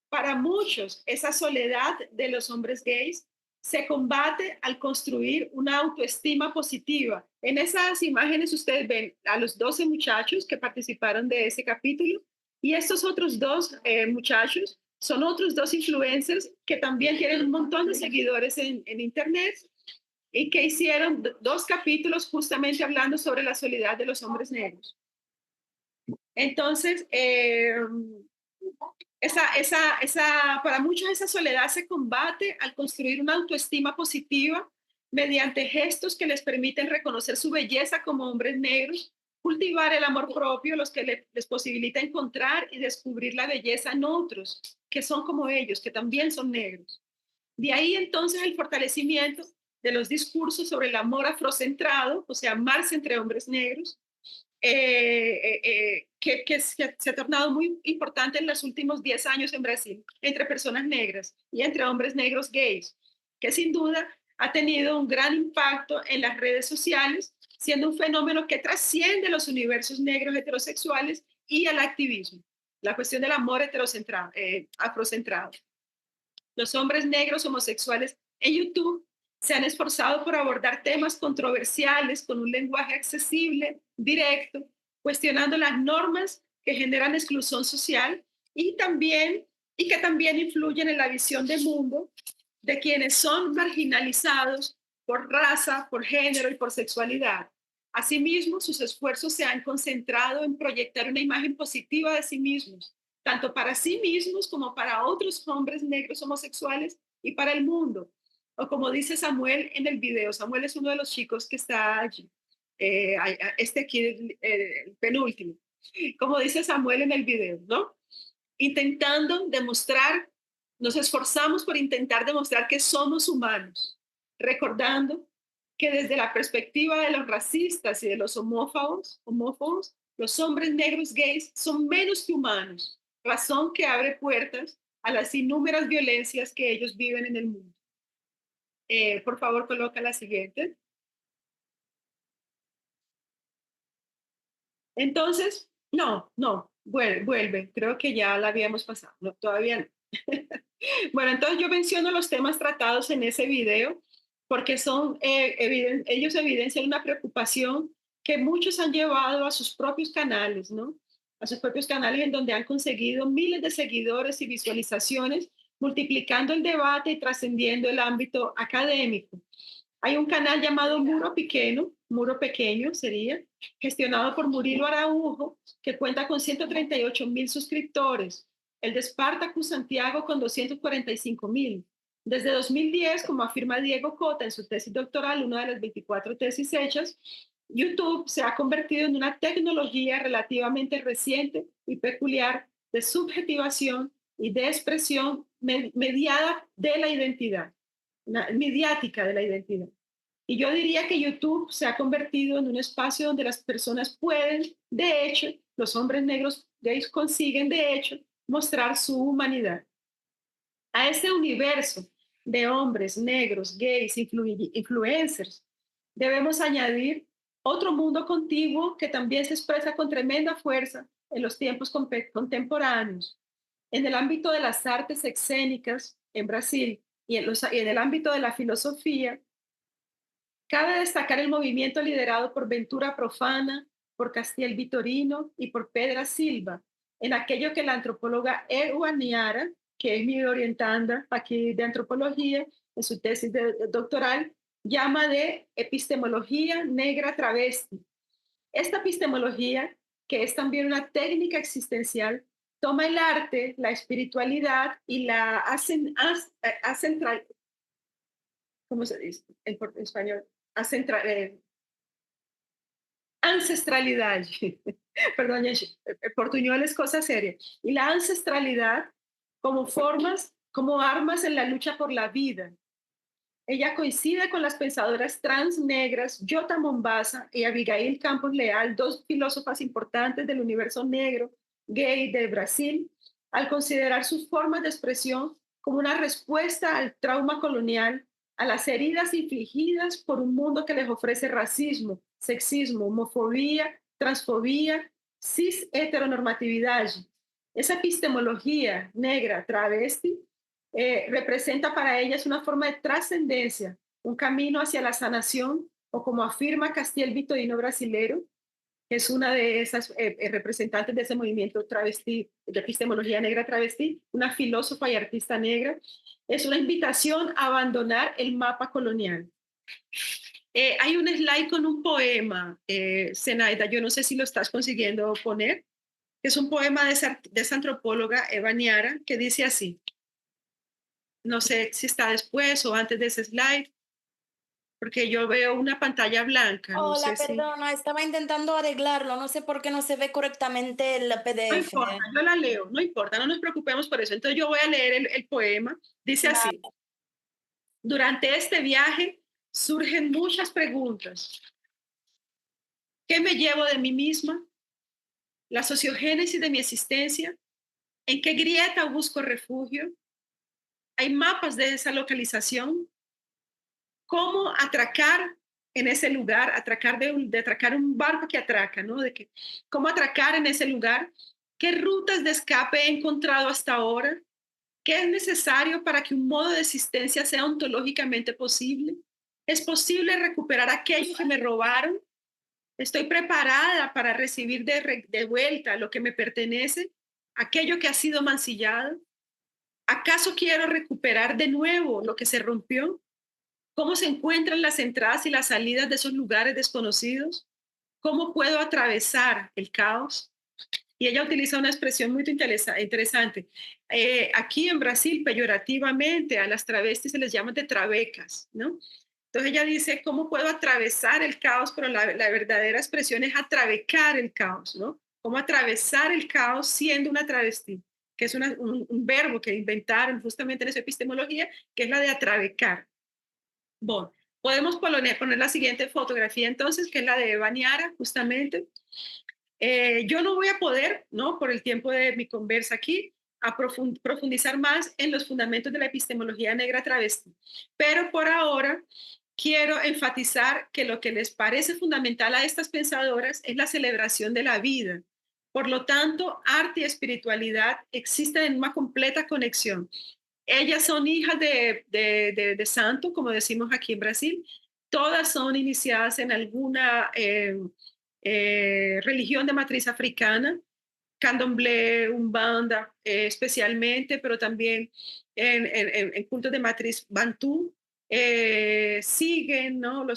Para muchos, esa soledad de los hombres gays se combate al construir una autoestima positiva. En esas imágenes ustedes ven a los 12 muchachos que participaron de ese capítulo y estos otros dos muchachos son otros dos influencers que también tienen un montón de seguidores en Internet y que hicieron dos capítulos justamente hablando sobre la soledad de los hombres negros. Entonces, para muchos esa soledad se combate al construir una autoestima positiva mediante gestos que les permiten reconocer su belleza como hombres negros, cultivar el amor propio, los que les posibilita encontrar y descubrir la belleza en otros que son como ellos, que también son negros. De ahí entonces el fortalecimiento de los discursos sobre el amor afrocentrado, o sea, amarse entre hombres negros, que se ha tornado muy importante en los últimos 10 años en Brasil, entre personas negras y entre hombres negros gays, que sin duda ha tenido un gran impacto en las redes sociales, siendo un fenómeno que trasciende los universos negros heterosexuales y el activismo, la cuestión del amor heterocentrado, afrocentrado. Los hombres negros homosexuales en YouTube se han esforzado por abordar temas controversiales con un lenguaje accesible, directo, cuestionando las normas que generan exclusión social y que también influyen en la visión del mundo de quienes son marginalizados por raza, por género y por sexualidad. Asimismo, sus esfuerzos se han concentrado en proyectar una imagen positiva de sí mismos, tanto para sí mismos como para otros hombres negros homosexuales y para el mundo. O como dice Samuel en el video, Samuel es uno de los chicos que está allí, este aquí, el penúltimo. Como dice Samuel en el video, ¿no? Intentando demostrar, nos esforzamos por intentar demostrar que somos humanos, recordando que desde la perspectiva de los racistas y de los homófobos, los hombres negros gays son menos que humanos, razón que abre puertas a las innúmeras violencias que ellos viven en el mundo. Por favor, coloca la siguiente. Entonces, no, vuelve, creo que ya la habíamos pasado, no, todavía no. Bueno, entonces yo menciono los temas tratados en ese video porque ellos evidencian una preocupación que muchos han llevado a sus propios canales, ¿no? A sus propios canales en donde han conseguido miles de seguidores y visualizaciones, multiplicando el debate y trascendiendo el ámbito académico. Hay un canal llamado Muro Pequeño sería, gestionado por Murilo Araujo, que cuenta con 138.000 suscriptores. El de Spartacus Santiago con 245.000. Desde 2010, como afirma Diego Cota en su tesis doctoral, una de las 24 tesis hechas, YouTube se ha convertido en una tecnología relativamente reciente y peculiar de subjetivación y de expresión mediada de la identidad, mediática de la identidad. Y yo diría que YouTube se ha convertido en un espacio donde las personas pueden, de hecho, los hombres negros gays consiguen, de hecho, mostrar su humanidad. A ese universo de hombres negros, gays, influencers, debemos añadir otro mundo contiguo que también se expresa con tremenda fuerza en los tiempos contemporáneos. En el ámbito de las artes escénicas en Brasil y en el ámbito de la filosofía, cabe destacar el movimiento liderado por Ventura Profana, por Castiel Vitorino y por Pedra Silva, en aquello que la antropóloga Erwa Niara, que es mi orientanda aquí de antropología, en su tesis doctoral, llama de epistemología negra travesti. Esta epistemología, que es también una técnica existencial, toma el arte, la espiritualidad y la ¿cómo se dice en español? Acentra, ancestralidad. Perdón, portuñol es cosa seria. Y la ancestralidad como formas, como armas en la lucha por la vida. Ella coincide con las pensadoras trans negras Jota Mombasa y Abigail Campos Leal, dos filósofas importantes del universo negro, gay de Brasil, al considerar sus formas de expresión como una respuesta al trauma colonial, a las heridas infligidas por un mundo que les ofrece racismo, sexismo, homofobia, transfobia, cis heteronormatividad. Esa epistemología negra travesti representa para ellas una forma de trascendencia, un camino hacia la sanación, o como afirma Castiel Vitorino brasilero, que es una de esas representantes de ese movimiento travesti, de epistemología negra travesti, una filósofa y artista negra, es una invitación a abandonar el mapa colonial. Hay un slide con un poema, Zenaida, yo no sé si lo estás consiguiendo poner, que es un poema de esa antropóloga Eva Niara, que dice así. No sé si está después o antes de ese slide, porque yo veo una pantalla blanca, no Hola, sé si... perdona, estaba intentando arreglarlo, no sé por qué no se ve correctamente el No PDF. importa, yo la leo, no importa, no nos preocupemos por eso. Entonces yo voy a leer el poema. Dice así, Vale. durante este viaje surgen muchas preguntas. ¿Qué me llevo de mí misma? ¿La sociogénesis de mi existencia? ¿En qué grieta busco refugio? ¿Hay mapas de esa localización? ¿Cómo atracar en ese lugar, atracar de atracar un barco que atraca, ¿no? ¿Cómo atracar en ese lugar? ¿Qué rutas de escape he encontrado hasta ahora? ¿Qué es necesario para que un modo de existencia sea ontológicamente posible? ¿Es posible recuperar aquello que me robaron? ¿Estoy preparada para recibir de vuelta lo que me pertenece, aquello que ha sido mancillado? ¿Acaso quiero recuperar de nuevo lo que se rompió? ¿Cómo se encuentran las entradas y las salidas de esos lugares desconocidos? ¿Cómo puedo atravesar el caos? Y ella utiliza una expresión muy interesante. Aquí en Brasil, peyorativamente, a las travestis se les llama de travecas, ¿no? Entonces ella dice, ¿cómo puedo atravesar el caos? Pero la verdadera expresión es atravecar el caos, ¿no? ¿Cómo atravesar el caos siendo una travesti? Que es un verbo que inventaron justamente en esa epistemología, que es la de atravecar. Bueno, podemos poner la siguiente fotografía entonces, que es la de Baniara, justamente. Yo no voy a poder, ¿no? Por el tiempo de mi conversa aquí, a profundizar más en los fundamentos de la epistemología negra travesti. Pero por ahora quiero enfatizar que lo que les parece fundamental a estas pensadoras es la celebración de la vida. Por lo tanto, arte y espiritualidad existen en una completa conexión. Ellas son hijas de santo, como decimos aquí en Brasil. Todas son iniciadas en alguna religión de matriz africana, candomblé, umbanda especialmente, pero también en cultos de matriz bantú. Siguen, ¿no?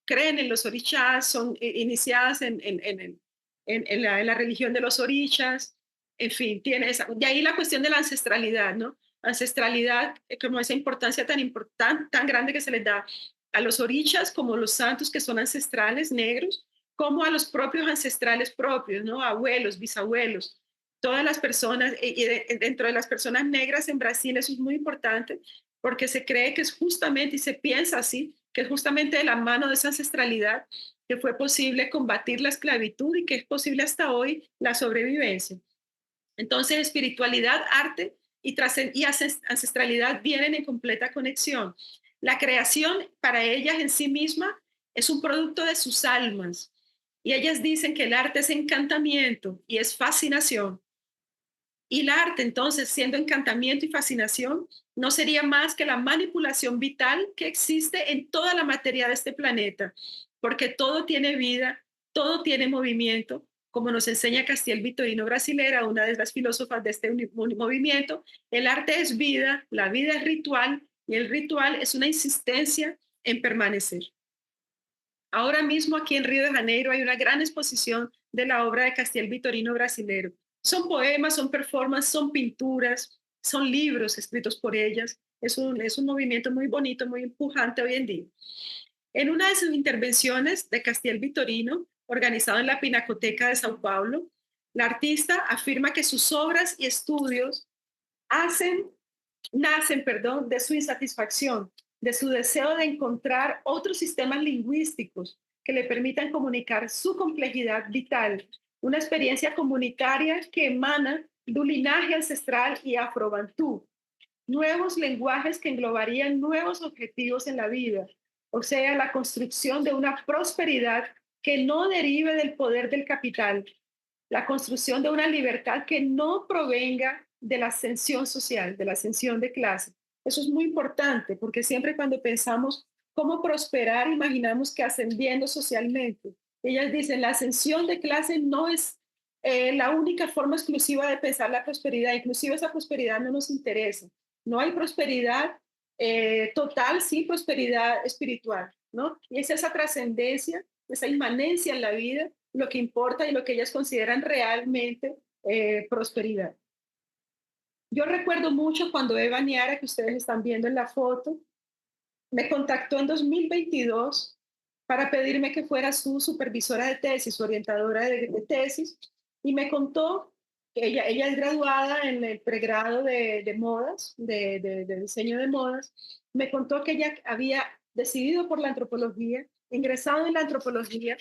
Creen en los orishas, son iniciadas en la religión de los orishas. En fin, de ahí la cuestión de la ancestralidad, ¿no? Ancestralidad, como esa importancia tan importante, tan grande que se les da a los orishas como los santos que son ancestrales negros, como a los propios ancestrales propios, ¿no? Abuelos, bisabuelos, todas las personas, y dentro de las personas negras en Brasil eso es muy importante, porque se cree que es justamente, y se piensa así, que es justamente de la mano de esa ancestralidad que fue posible combatir la esclavitud y que es posible hasta hoy la sobrevivencia. Entonces, espiritualidad, arte ancestralidad vienen en completa conexión. La creación para ellas en sí misma es un producto de sus almas. Y ellas dicen que el arte es encantamiento y es fascinación. Y el arte, entonces, siendo encantamiento y fascinación, no sería más que la manipulación vital que existe en toda la materia de este planeta, porque todo tiene vida, todo tiene movimiento, como nos enseña Castiel Vitorino Brasilera, una de las filósofas de este movimiento. El arte es vida, la vida es ritual y el ritual es una insistencia en permanecer. Ahora mismo aquí en Río de Janeiro hay una gran exposición de la obra de Castiel Vitorino Brasilero. Son poemas, son performances, son pinturas, son libros escritos por ellas. Es un movimiento muy bonito, muy empujante hoy en día. En una de sus intervenciones de Castiel Vitorino, organizado en la Pinacoteca de Sao Paulo, la artista afirma que sus obras y estudios hacen nacen, de su insatisfacción, de su deseo de encontrar otros sistemas lingüísticos que le permitan comunicar su complejidad vital, una experiencia comunitaria que emana de un linaje ancestral y afrobantú, nuevos lenguajes que englobarían nuevos objetivos en la vida, o sea, la construcción de una prosperidad que no derive del poder del capital, la construcción de una libertad que no provenga de la ascensión social, de la ascensión de clase. Eso es muy importante porque siempre cuando pensamos cómo prosperar, imaginamos que ascendiendo socialmente. Ellas dicen, la ascensión de clase no es la única forma exclusiva de pensar la prosperidad, inclusive esa prosperidad no nos interesa. No hay prosperidad total, sí prosperidad espiritual, ¿no? Y es esa trascendencia, esa inmanencia en la vida lo que importa y lo que ellas consideran realmente prosperidad. Yo recuerdo mucho cuando Eva Niara, que ustedes están viendo en la foto, me contactó en 2022 para pedirme que fuera su supervisora de tesis, su orientadora de tesis, y me contó que ella es graduada en el pregrado de modas, de diseño de modas, me contó que ella había decidido por la antropología, ingresado en la antropología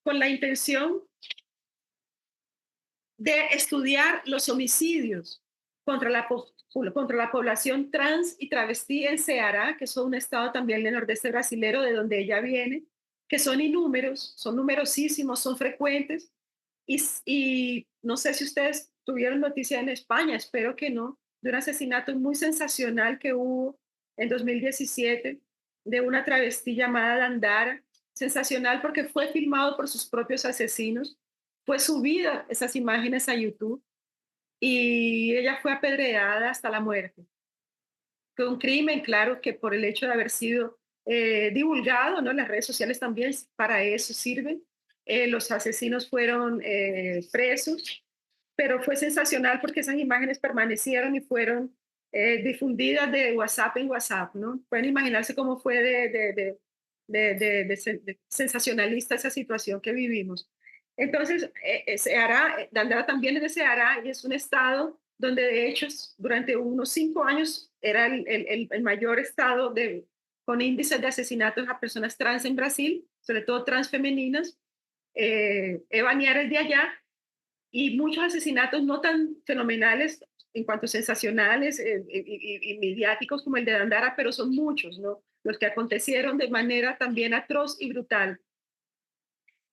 con la intención de estudiar los homicidios contra contra la población trans y travestí en Ceará, que es un estado también del nordeste brasilero de donde ella viene, que son inúmeros, son numerosísimos, son frecuentes. Y no sé si ustedes tuvieron noticia en España, espero que no, de un asesinato muy sensacional que hubo en 2017 de una travesti llamada Dandara, sensacional porque fue filmado por sus propios asesinos, fue subida esas imágenes a YouTube y ella fue apedreada hasta la muerte. Fue un crimen, claro, que por el hecho de haber sido divulgado, ¿no? Las redes sociales también para eso sirven. Los asesinos fueron presos, pero fue sensacional porque esas imágenes permanecieron y fueron difundidas de WhatsApp en WhatsApp, ¿no? Pueden imaginarse cómo fue de sensacionalista esa situación que vivimos. Entonces, Dandara también es de Ceará y es un estado donde de hecho durante unos 5 años era el mayor estado con índices de asesinatos a personas trans en Brasil, sobre todo trans femeninas. Eva Niara es de allá y muchos asesinatos no tan fenomenales en cuanto sensacionales y mediáticos como el de Dandara, pero son muchos, ¿no? Los que acontecieron de manera también atroz y brutal.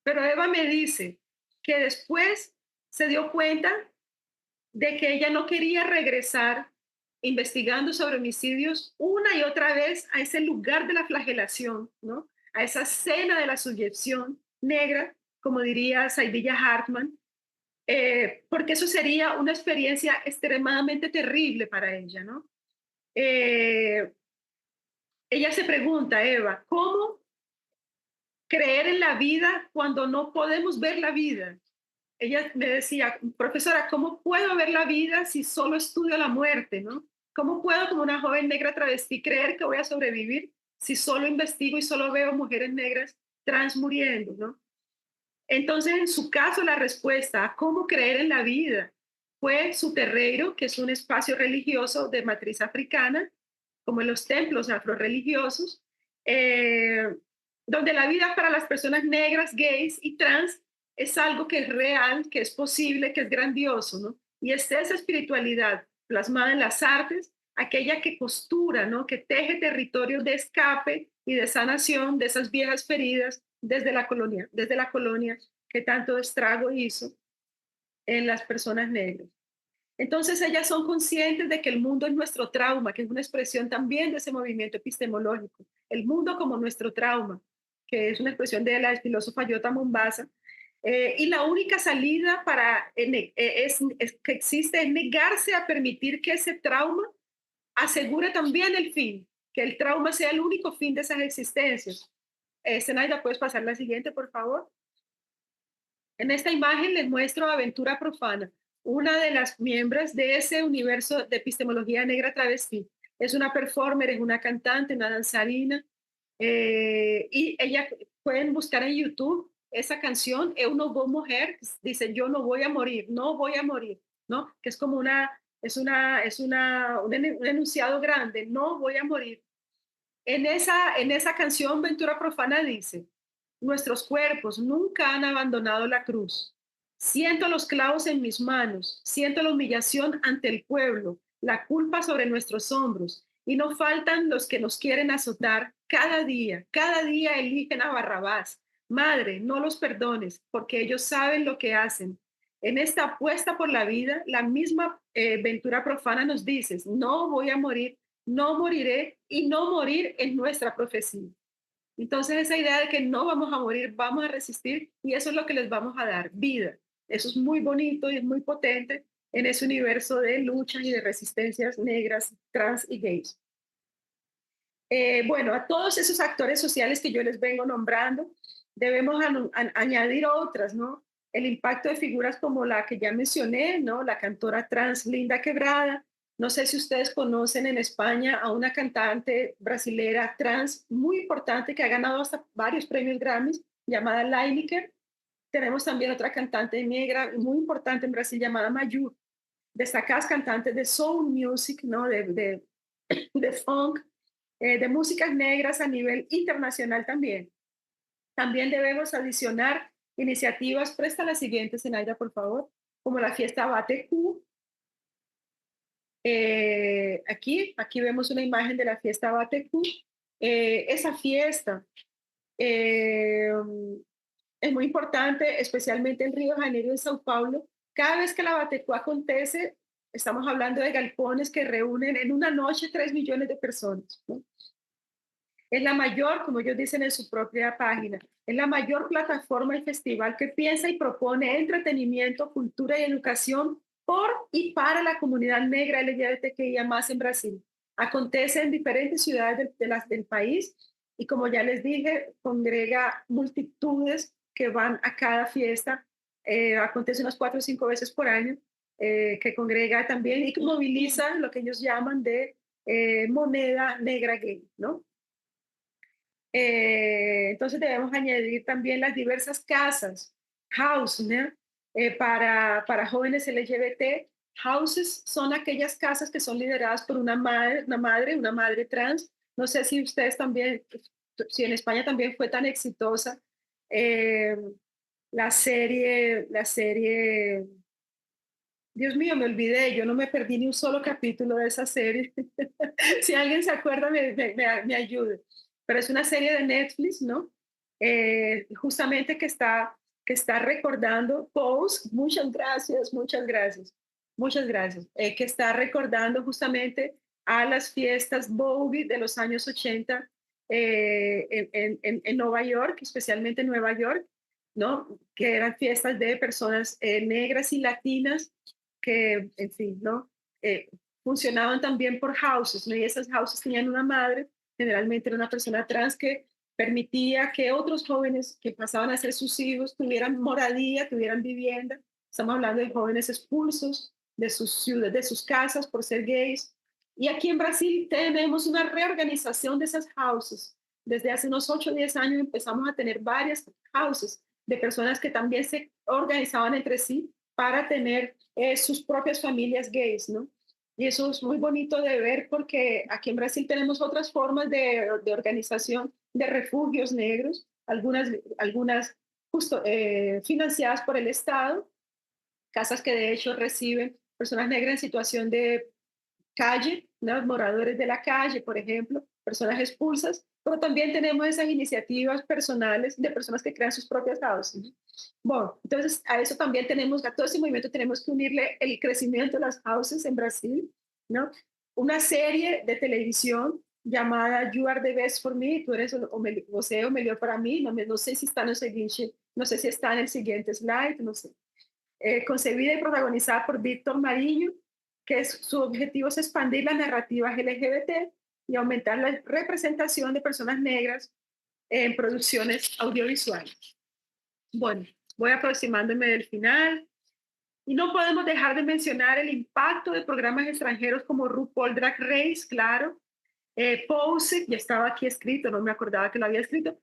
Pero Eva me dice que después se dio cuenta de que ella no quería regresar investigando sobre homicidios una y otra vez a ese lugar de la flagelación, ¿no? A esa escena de la subyección negra, como diría Saidilla Hartman, porque eso sería una experiencia extremadamente terrible para ella, ¿no? Eh, Ella se pregunta, Eva, ¿cómo creer en la vida cuando no podemos ver la vida? Ella me decía, profesora, ¿cómo puedo ver la vida si solo estudio la muerte, ¿no? ¿Cómo puedo, como una joven negra travesti, creer que voy a sobrevivir si solo investigo y solo veo mujeres negras trans muriendo, ¿no? Entonces, en su caso, la respuesta a cómo creer en la vida fue su terreiro, que es un espacio religioso de matriz africana, como en los templos afrorreligiosos, eh, donde la vida para las personas negras, gays y trans es algo que es real, que es posible, que es grandioso, ¿no? Y es esa espiritualidad plasmada en las artes, aquella que costura, ¿no? Que teje territorios de escape y de sanación de esas viejas feridas desde la colonia que tanto estrago hizo en las personas negras. Entonces ellas son conscientes de que el mundo es nuestro trauma, que es una expresión también de ese movimiento epistemológico. El mundo como nuestro trauma, que es una expresión de la filósofa Yota Mombasa. Y la única salida que existe es negarse a permitir que ese trauma asegure también el fin, que el trauma sea el único fin de esas existencias. Zenaida, ¿puedes pasar la siguiente, por favor? En esta imagen les muestro a Aventura Profana, una de las miembros de ese universo de epistemología negra travesti. Es una performer, es una cantante, una danzarina, y ella pueden buscar en YouTube esa canción, Eu no vou morrer, dice yo no voy a morir, no voy a morir, ¿no? Que es como un enunciado grande, no voy a morir. En esa canción Ventura Profana dice, nuestros cuerpos nunca han abandonado la cruz. Siento los clavos en mis manos, siento la humillación ante el pueblo, la culpa sobre nuestros hombros, y no faltan los que nos quieren azotar cada día eligen a Barrabás. Madre, no los perdones, porque ellos saben lo que hacen. En esta apuesta por la vida, la misma Ventura Profana nos dice, no voy a morir, no moriré y no morir en nuestra profecía. Entonces esa idea de que no vamos a morir, vamos a resistir y eso es lo que les vamos a dar, vida. Eso es muy bonito y es muy potente en ese universo de luchas y de resistencias negras, trans y gays. Bueno, a todos esos actores sociales que yo les vengo nombrando, debemos añadir otras, ¿no? El impacto de figuras como la que ya mencioné, ¿no? La cantora trans Linda Quebrada. No sé si ustedes conocen en España a una cantante brasilera trans muy importante que ha ganado hasta varios premios Grammys, llamada Lineker. Tenemos también otra cantante negra muy importante en Brasil llamada Mayur. Destacadas cantantes de soul music, ¿no? De funk, de músicas negras a nivel internacional también. También debemos adicionar iniciativas, presta la siguiente, Zenaida, por favor, como la fiesta Batecu. Aquí vemos una imagen de la fiesta Batecu. Esa fiesta eh, es muy importante, especialmente en Río de Janeiro y en Sao Paulo. Cada vez que la Batecu acontece, estamos hablando de galpones que reúnen en una noche 3 millones de personas, ¿no? Es la mayor, como ellos dicen en su propia página, es la mayor plataforma y festival que piensa y propone entretenimiento, cultura y educación por y para la comunidad negra LGBTQIA más en Brasil. Acontece en diferentes ciudades del país y como ya les dije, congrega multitudes que van a cada fiesta. Acontece unas 4 o 5 veces por año, que congrega también y que moviliza lo que ellos llaman de moneda negra gay, ¿no? Entonces debemos añadir también las diversas casas, house, ¿no? Para jóvenes LGBT. Houses son aquellas casas que son lideradas por una madre trans. No sé si ustedes también, si en España también fue tan exitosa eh, la serie, Dios mío, me olvidé, yo no me perdí ni un solo capítulo de esa serie. Si alguien se acuerda, me ayude. Pero es una serie de Netflix, ¿no? Justamente que está recordando Pose, muchas gracias, muchas gracias, que está recordando justamente a las fiestas Bowie de los años 80 en Nueva York, especialmente en Nueva York, ¿no? Que eran fiestas de personas negras y latinas que, en fin, ¿no? Funcionaban también por houses, ¿no? Y esas houses tenían una madre, generalmente era una persona trans que permitía que otros jóvenes que pasaban a ser sus hijos tuvieran moradía, tuvieran vivienda. Estamos hablando de jóvenes expulsos de sus ciudades, de sus casas por ser gays. Y aquí en Brasil tenemos una reorganización de esas houses. Desde hace unos 8 o 10 años empezamos a tener varias houses de personas que también se organizaban entre sí para tener sus propias familias gays, ¿no? Y eso es muy bonito de ver porque aquí en Brasil tenemos otras formas de organización de refugios negros, algunas justo financiadas por el Estado, casas que de hecho reciben personas negras en situación calle, ¿no? Moradores de la calle, por ejemplo, personas expulsas, pero también tenemos esas iniciativas personales de personas que crean sus propias houses. Bueno, entonces a eso también tenemos, a todo ese movimiento tenemos que unirle el crecimiento de las houses en Brasil, ¿no? Una serie de televisión llamada You Are the Best for Me, tú eres o mejor para mí, no sé si está en el siguiente, no sé si está en el siguiente slide, no sé, concebida y protagonizada por Víctor Marinho, su objetivo es expandir las narrativas LGBT y aumentar la representación de personas negras en producciones audiovisuales. Bueno, voy aproximándome del final y no podemos dejar de mencionar el impacto de programas extranjeros como RuPaul Drag Race, claro, Pose, ya estaba aquí escrito, no me acordaba que lo había escrito,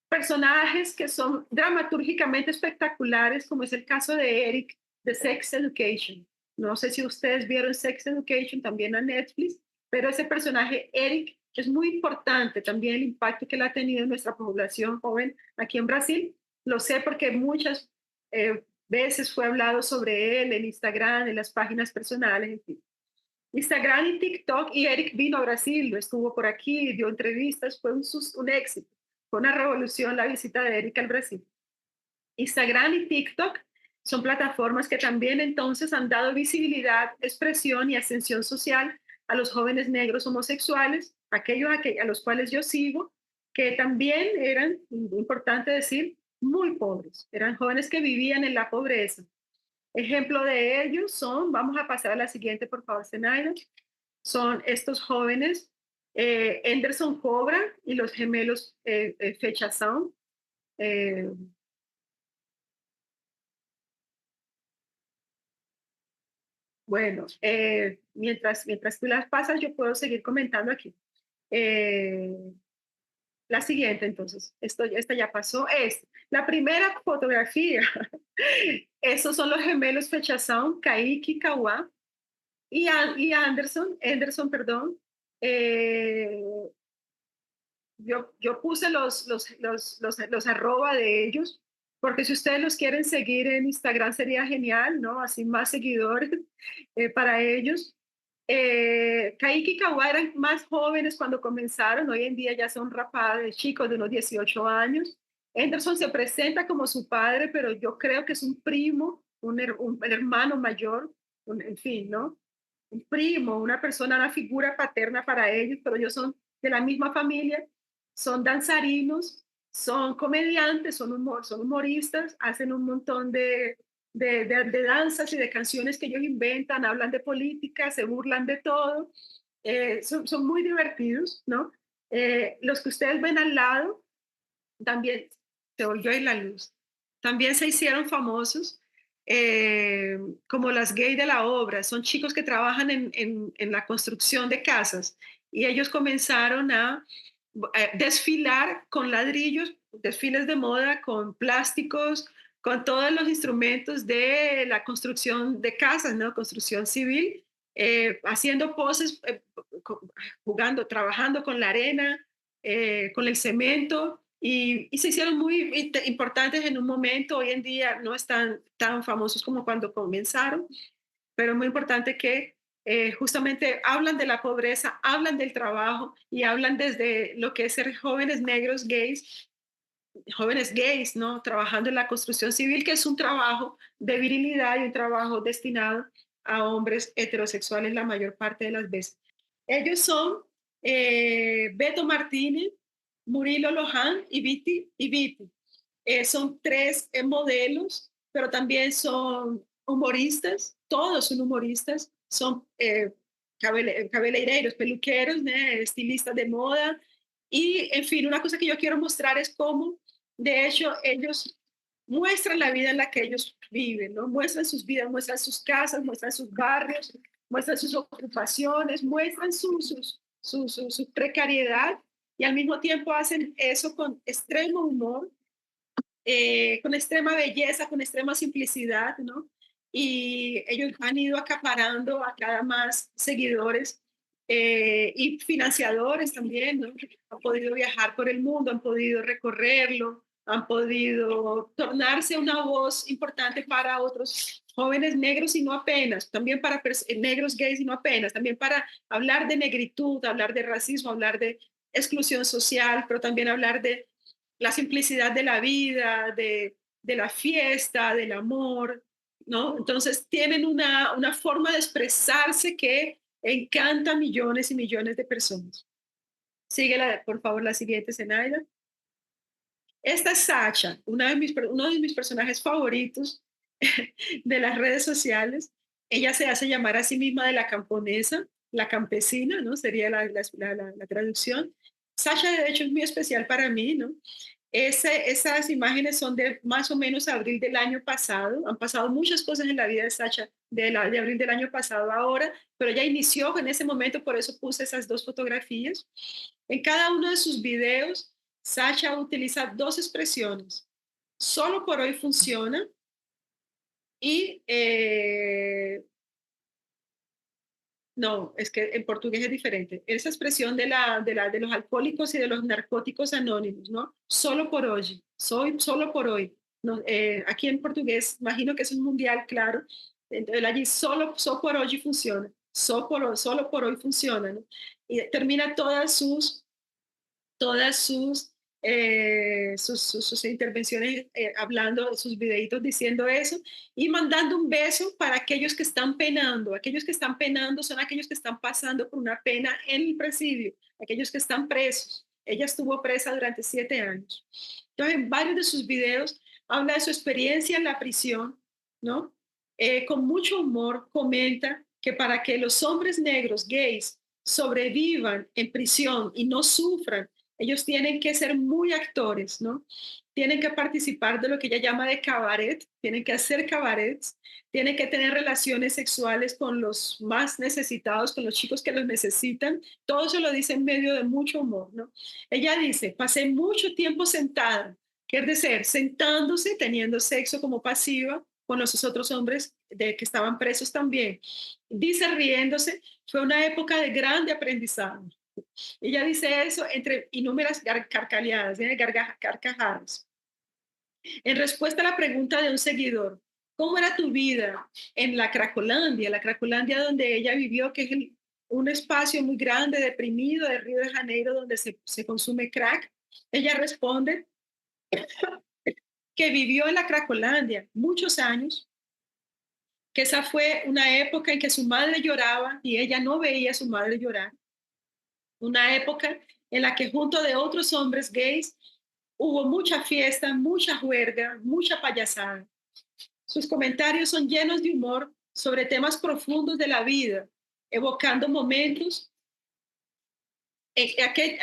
personajes que son dramatúrgicamente espectaculares, como es el caso de Eric de Sex Education. No sé si ustedes vieron Sex Education también a Netflix, pero ese personaje, Eric, es muy importante también el impacto que él ha tenido en nuestra población joven aquí en Brasil. Lo sé porque muchas veces fue hablado sobre él en Instagram, en las páginas personales, en fin. Instagram y TikTok, y Eric vino a Brasil, lo estuvo por aquí, dio entrevistas, fue un éxito, fue una revolución la visita de Eric al Brasil. Instagram y TikTok son plataformas que también entonces han dado visibilidad, expresión y ascensión social a los jóvenes negros homosexuales, aquellos a los cuales yo sigo, que también eran, importante decir, muy pobres, eran jóvenes que vivían en la pobreza. Ejemplo de ellos son, vamos a pasar a la siguiente, por favor, Zenaida, son estos jóvenes, Anderson Cobra y los gemelos Fecha Sound. Eh, bueno, mientras tú las pasas, yo puedo seguir comentando aquí. Eh, la siguiente, entonces, esta ya pasó. Es la primera fotografía. Esos son los gemelos Fecha Sound, Kaique y Kawá. Y Anderson, perdón. Eh, yo puse los arroba de ellos, porque si ustedes los quieren seguir en Instagram sería genial, ¿no? Así más seguidores para ellos. Kaique y Kawhi eran más jóvenes cuando comenzaron, hoy en día ya son rapaces, chicos de unos 18 años. Anderson se presenta como su padre, pero yo creo que es un primo, un hermano mayor, en fin, ¿no? Un primo, una persona, una figura paterna para ellos, pero ellos son de la misma familia, son danzarinos, son comediantes, son humoristas, hacen un montón de danzas y de canciones que ellos inventan, hablan de política, se burlan de todo, son muy divertidos, ¿no? Los que ustedes ven al lado, también se volvió ahí la luz, también se hicieron famosos, eh, como las gays de la obra, son chicos que trabajan en la construcción de casas y ellos comenzaron a desfilar con ladrillos, desfiles de moda, con plásticos, con todos los instrumentos de la construcción de casas, ¿no? Construcción civil, haciendo poses, jugando, trabajando con la arena, con el cemento, y se hicieron muy importantes en un momento. Hoy en día no están tan famosos como cuando comenzaron, pero es muy importante que justamente hablan de la pobreza, hablan del trabajo y hablan desde lo que es ser jóvenes gays, ¿no? Trabajando en la construcción civil, que es un trabajo de virilidad y un trabajo destinado a hombres heterosexuales la mayor parte de las veces. Ellos son Beto Martínez, Murilo Lohan y Viti. Son tres modelos, pero también son humoristas, todos son humoristas, son cabeleireiros, peluqueros, ¿no? Estilistas de moda. Y, en fin, una cosa que yo quiero mostrar es cómo, de hecho, ellos muestran la vida en la que ellos viven, ¿no? Muestran sus vidas, muestran sus casas, muestran sus barrios, muestran sus ocupaciones, muestran su precariedad y al mismo tiempo hacen eso con extremo humor, con extrema belleza, con extrema simplicidad, ¿no? Y ellos han ido acaparando a cada más seguidores y financiadores también, ¿no? Han podido viajar por el mundo, han podido recorrerlo, han podido tornarse una voz importante para otros jóvenes negros y no apenas, también para negros gays y no apenas, también para hablar de negritud, hablar de racismo, hablar de exclusión social, pero también hablar de la simplicidad de la vida, de la fiesta, del amor, ¿no? Entonces tienen una forma de expresarse que encanta a millones y millones de personas. Síguela, por favor, la siguiente, Zenaida. Esta es Sacha, uno de mis personajes favoritos de las redes sociales. Ella se hace llamar a sí misma de la camponesa, la campesina, ¿no? Sería la traducción. Sasha, de hecho, es muy especial para mí, ¿no? Esas imágenes son de más o menos abril del año pasado. Han pasado muchas cosas en la vida de Sasha de abril del año pasado a ahora, pero ella inició en ese momento, por eso puse esas dos fotografías. En cada uno de sus videos, Sasha utiliza dos expresiones. Solo por hoy funciona y no, es que en portugués es diferente. Esa expresión de los alcohólicos y de los narcóticos anónimos, ¿no? Solo por hoy, soy solo por hoy. No, aquí en portugués, imagino que es un mundial, claro. Entonces allí solo por hoy funciona. Solo por hoy funciona, ¿no? Y termina sus intervenciones hablando, sus videitos diciendo eso y mandando un beso para aquellos que están penando. Aquellos que están penando son aquellos que están pasando por una pena en el presidio, aquellos que están presos. Ella estuvo presa durante 7 años. Entonces, en varios de sus videos habla de su experiencia en la prisión, ¿no? Con mucho humor comenta que para que los hombres negros gays sobrevivan en prisión y no sufran, ellos tienen que ser muy actores, ¿no? Tienen que participar de lo que ella llama de cabaret, tienen que hacer cabarets, tienen que tener relaciones sexuales con los más necesitados, con los chicos que los necesitan. Todo eso lo dice en medio de mucho humor, ¿no? Ella dice, pasé mucho tiempo sentada, quiere decir, sentándose, teniendo sexo como pasiva con los otros hombres que estaban presos también. Dice riéndose, fue una época de grande aprendizaje. Ella dice eso entre innumerables carcajadas, carcajadas. En respuesta a la pregunta de un seguidor, ¿cómo era tu vida en la Cracolandia donde ella vivió, que es un espacio muy grande, deprimido de Río de Janeiro, donde se consume crack? Ella responde que vivió en la Cracolandia muchos años, que esa fue una época en que su madre lloraba y ella no veía a su madre llorar, una época en la que junto de otros hombres gays hubo mucha fiesta, mucha juerga, mucha payasada. Sus comentarios son llenos de humor sobre temas profundos de la vida, evocando momentos,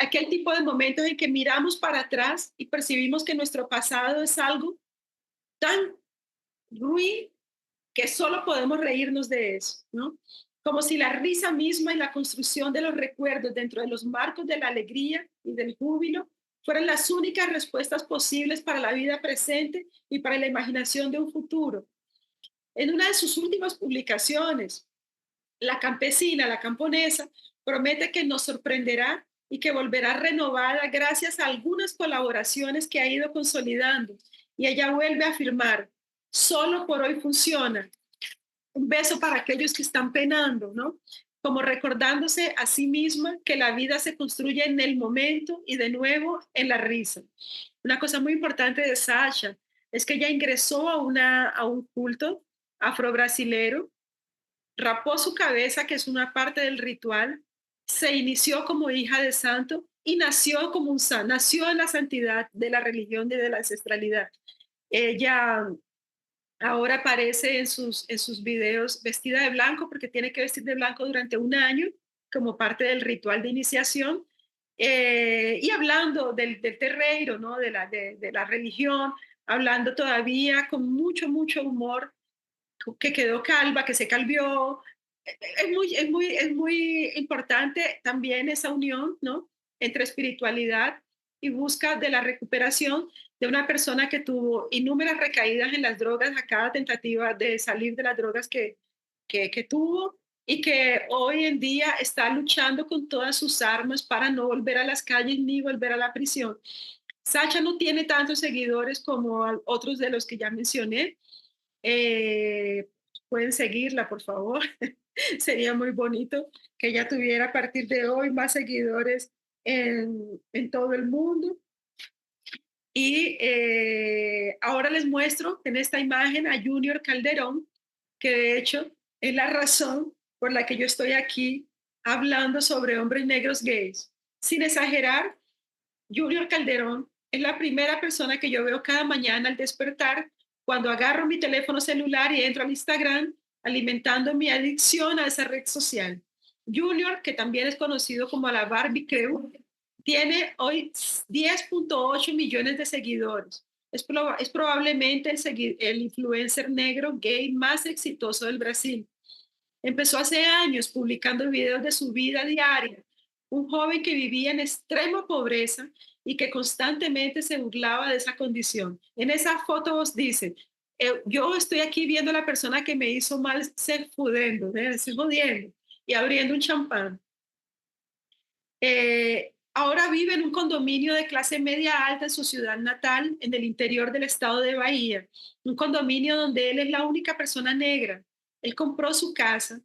aquel tipo de momentos en que miramos para atrás y percibimos que nuestro pasado es algo tan ruin que solo podemos reírnos de eso, ¿no? Como si la risa misma y la construcción de los recuerdos dentro de los marcos de la alegría y del júbilo fueran las únicas respuestas posibles para la vida presente y para la imaginación de un futuro. En una de sus últimas publicaciones, la campesina, la camponesa, promete que nos sorprenderá y que volverá renovada gracias a algunas colaboraciones que ha ido consolidando. Y ella vuelve a afirmar, solo por hoy funciona. Un beso para aquellos que están penando, ¿no? Como recordándose a sí misma que la vida se construye en el momento y de nuevo en la risa. Una cosa muy importante de Sasha es que ella ingresó a un culto afro-brasilero, rapó su cabeza, que es una parte del ritual, se inició como hija de santo y nació como un santo, nació en la santidad de la religión y de la ancestralidad. Ella ahora aparece en sus videos vestida de blanco porque tiene que vestir de blanco durante un año como parte del ritual de iniciación y hablando del terreiro, ¿no? De la religión, hablando todavía con mucho humor, que quedó calva, que se calvió. Es muy importante también esa unión, ¿no? Entre espiritualidad y busca de la recuperación de una persona que tuvo innumerables recaídas en las drogas a cada tentativa de salir de las drogas que tuvo y que hoy en día está luchando con todas sus armas para no volver a las calles ni volver a la prisión. Sacha no tiene tantos seguidores como otros de los que ya mencioné, pueden seguirla, por favor. Sería muy bonito que ella tuviera a partir de hoy más seguidores en todo el mundo. Y ahora les muestro en esta imagen a Junior Calderón, que de hecho es la razón por la que yo estoy aquí hablando sobre hombres negros gays. Sin exagerar, Junior Calderón es la primera persona que yo veo cada mañana al despertar cuando agarro mi teléfono celular y entro al Instagram alimentando mi adicción a esa red social. Junior, que también es conocido como la Barbie Crew, tiene hoy 10.8 millones de seguidores. Es probablemente el influencer negro gay más exitoso del Brasil. Empezó hace años publicando videos de su vida diaria, un joven que vivía en extrema pobreza y que constantemente se burlaba de esa condición. En esa foto vos dice, yo estoy aquí viendo a la persona que me hizo mal ser fudendo, estoy jodiendo y abriendo un champán. Ahora vive en un condominio de clase media alta en su ciudad natal, en el interior del estado de Bahía, un condominio donde él es la única persona negra. Él compró su casa,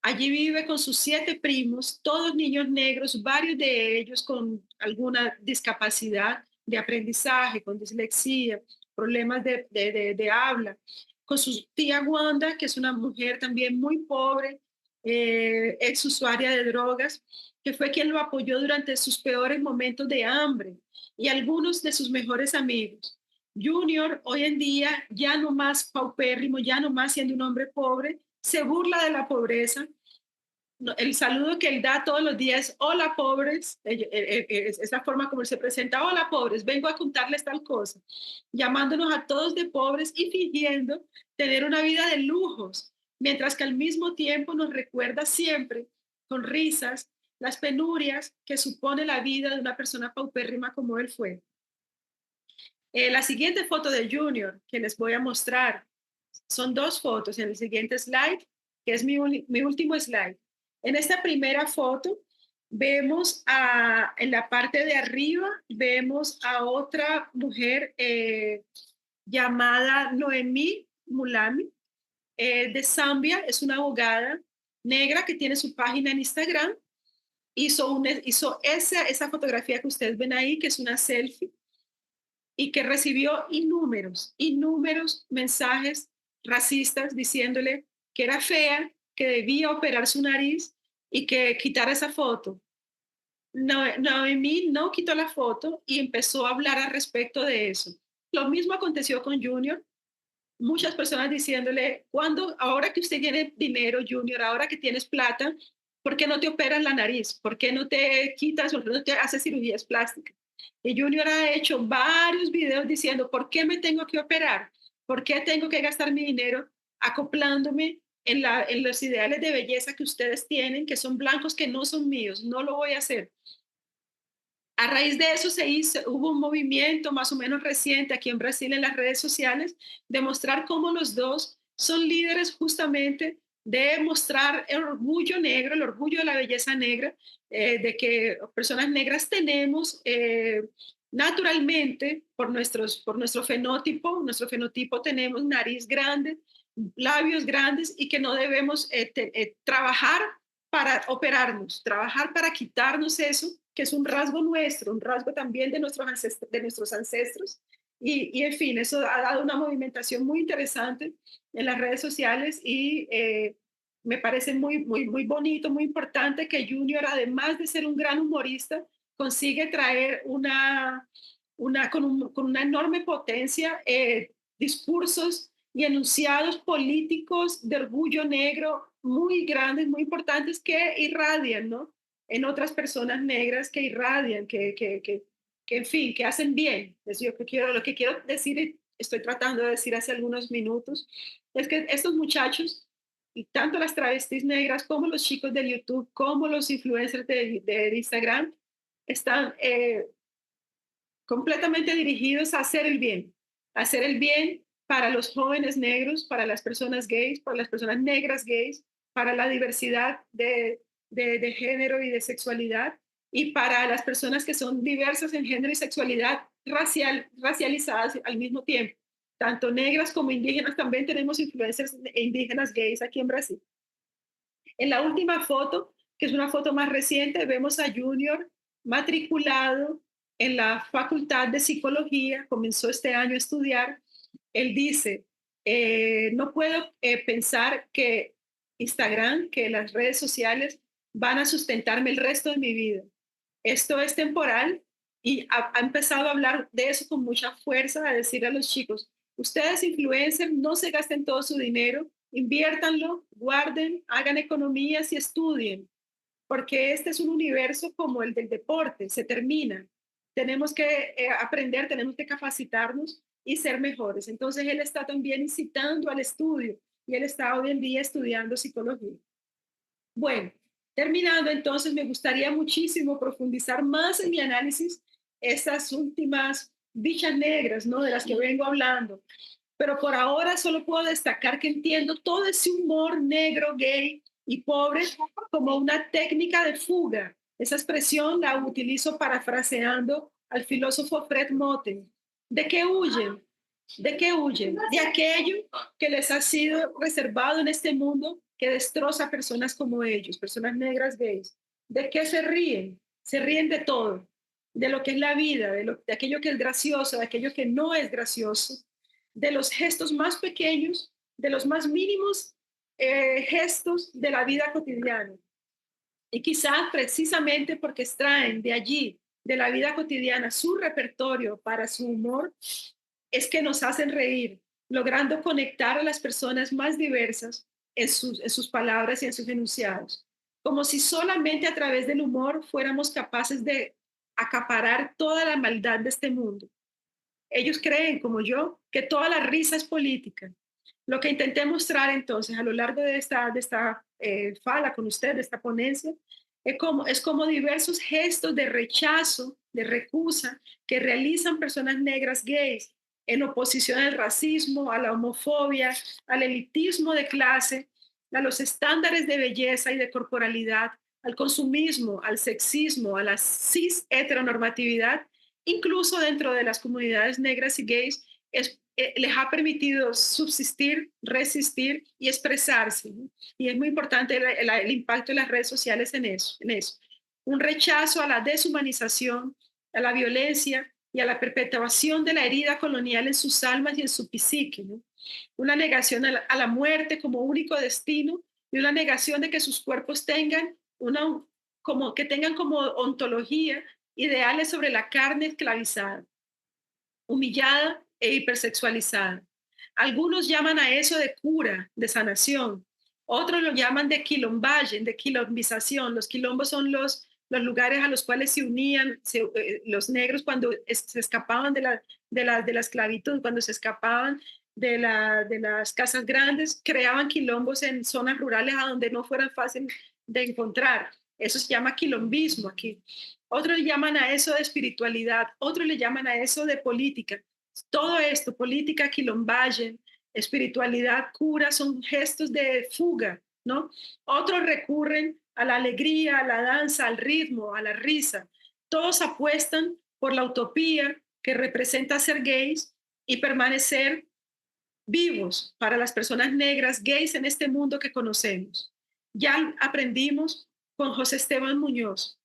allí vive con sus 7 primos, todos niños negros, varios de ellos con alguna discapacidad de aprendizaje, con dislexia, problemas de habla, con su tía Wanda, que es una mujer también muy pobre, ex usuaria de drogas, que fue quien lo apoyó durante sus peores momentos de hambre, y algunos de sus mejores amigos. Junior, hoy en día, ya no más paupérrimo, ya no más siendo un hombre pobre, se burla de la pobreza. El saludo que él da todos los días es, hola pobres, es la forma como él se presenta, hola pobres, vengo a contarles tal cosa, llamándonos a todos de pobres y fingiendo tener una vida de lujos, mientras que al mismo tiempo nos recuerda siempre, con risas, las penurias que supone la vida de una persona paupérrima como él fue. La siguiente foto de Junior que les voy a mostrar son 2 fotos en el siguiente slide, que es mi último slide. En esta primera foto vemos en la parte de arriba, vemos a otra mujer llamada Noemí Mulami, de Zambia. Es una abogada negra que tiene su página en Instagram. Hizo esa fotografía que ustedes ven ahí, que es una selfie, y que recibió inúmeros mensajes racistas diciéndole que era fea, que debía operar su nariz y que quitara esa foto. Noemí no quitó la foto y empezó a hablar al respecto de eso. Lo mismo aconteció con Junior. Muchas personas diciéndole, ahora que usted tiene dinero, Junior, ahora que tienes plata, ¿por qué no te operas la nariz? ¿Por qué no te quitas o no te haces cirugías plásticas? Y Junior ha hecho varios videos diciendo, ¿por qué me tengo que operar? ¿Por qué tengo que gastar mi dinero acoplándome en los ideales de belleza que ustedes tienen, que son blancos, que no son míos? No lo voy a hacer. A raíz de eso hubo un movimiento más o menos reciente aquí en Brasil en las redes sociales de mostrar cómo los dos son líderes justamente de mostrar el orgullo negro, el orgullo de la belleza negra, de que personas negras tenemos naturalmente por nuestro fenotipo tenemos nariz grande, labios grandes y que no debemos trabajar para operarnos, trabajar para quitarnos eso, que es un rasgo nuestro, un rasgo también de nuestros ancestros. En fin, eso ha dado una movimentación muy interesante en las redes sociales y me parece muy bonito, muy importante que Junior, además de ser un gran humorista, consigue traer con una enorme potencia discursos y enunciados políticos de orgullo negro muy grandes, muy importantes que irradian, ¿no? En otras personas negras que irradian, en fin, que hacen bien. Lo que quiero decir, y estoy tratando de decir hace algunos minutos, es que estos muchachos, y tanto las travestis negras como los chicos de YouTube, como los influencers de Instagram, están completamente dirigidos a hacer el bien para los jóvenes negros, para las personas gays, para las personas negras gays, para la diversidad de género y de sexualidad, y para las personas que son diversas en género y sexualidad racializadas al mismo tiempo. tanto negras como indígenas. También tenemos influencers indígenas gays aquí en Brasil. En la última foto, que es una foto más reciente, vemos a Junior matriculado en la Facultad de Psicología, comenzó este año a estudiar. Él dice, no puedo pensar que Instagram, que las redes sociales van a sustentarme el resto de mi vida. Esto es temporal y ha empezado a hablar de eso con mucha fuerza, a decir a los chicos, ustedes influencers, no se gasten todo su dinero, inviértanlo, guarden, hagan economías y estudien, porque este es un universo como el del deporte, se termina. Tenemos que aprender, tenemos que capacitarnos y ser mejores. Entonces él está también incitando al estudio y él está hoy en día estudiando psicología. Bueno, terminando entonces, me gustaría muchísimo profundizar más en mi análisis estas últimas bichas negras, ¿no? De las que vengo hablando. Pero por ahora solo puedo destacar que entiendo todo ese humor negro, gay y pobre como una técnica de fuga. Esa expresión la utilizo parafraseando al filósofo Fred Moten. ¿De qué huyen? ¿De qué huyen? De aquello que les ha sido reservado en este mundo que destroza a personas como ellos, personas negras, gays. ¿De qué se ríen? Se ríen de todo, de lo que es la vida, de aquello que es gracioso, de aquello que no es gracioso, de los gestos más pequeños, de los más mínimos gestos de la vida cotidiana. Y quizás precisamente porque extraen de allí, de la vida cotidiana, su repertorio para su humor, es que nos hacen reír, logrando conectar a las personas más diversas en sus palabras y en sus enunciados, como si solamente a través del humor fuéramos capaces de acaparar toda la maldad de este mundo. Ellos creen, como yo, que toda la risa es política. Lo que intenté mostrar entonces a lo largo de esta fala con usted, de esta ponencia, es como diversos gestos de rechazo, de recusa, que realizan personas negras gays en oposición al racismo, a la homofobia, al elitismo de clase, a los estándares de belleza y de corporalidad, al consumismo, al sexismo, a la cis heteronormatividad, incluso dentro de las comunidades negras y gays, les ha permitido subsistir, resistir y expresarse, ¿no? Y es muy importante el impacto de las redes sociales en eso. Un rechazo a la deshumanización, a la violencia y a la perpetuación de la herida colonial en sus almas y en su psique, ¿no? Una negación a la muerte como único destino y una negación de que sus cuerpos tengan como ontología ideales sobre la carne esclavizada, humillada e hipersexualizada. Algunos llaman a eso de cura, de sanación. Otros lo llaman de quilombaje, de quilombización. Los quilombos son los lugares a los cuales se unían los negros cuando se escapaban de la esclavitud, cuando se escapaban de las casas grandes, creaban quilombos en zonas rurales a donde no fueran fáciles de encontrar. Eso se llama quilombismo aquí. Otros llaman a eso de espiritualidad, otros le llaman a eso de política. Todo esto, política, quilombaje, espiritualidad, cura, son gestos de fuga, ¿no? Otros recurren a la alegría, a la danza, al ritmo, a la risa. Todos apuestan por la utopía que representa ser gays y permanecer vivos para las personas negras, gays en este mundo que conocemos. Ya aprendimos con José Esteban Muñoz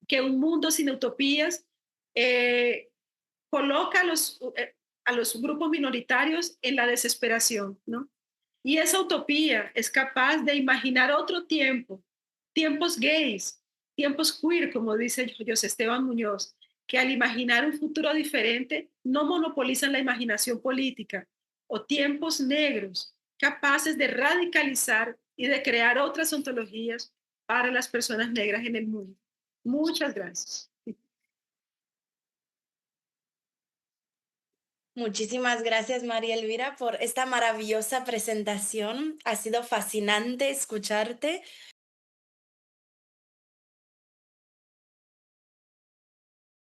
que un mundo sin utopías eh, coloca a los grupos minoritarios en la desesperación, ¿no? Y esa utopía es capaz de imaginar otro tiempo, tiempos gays, tiempos queer, como dice José Esteban Muñoz, que al imaginar un futuro diferente no monopolizan la imaginación política, o tiempos negros, capaces de radicalizar y de crear otras ontologías para las personas negras en el mundo. Muchas gracias. Muchísimas gracias, María Elvira, por esta maravillosa presentación. Ha sido fascinante escucharte.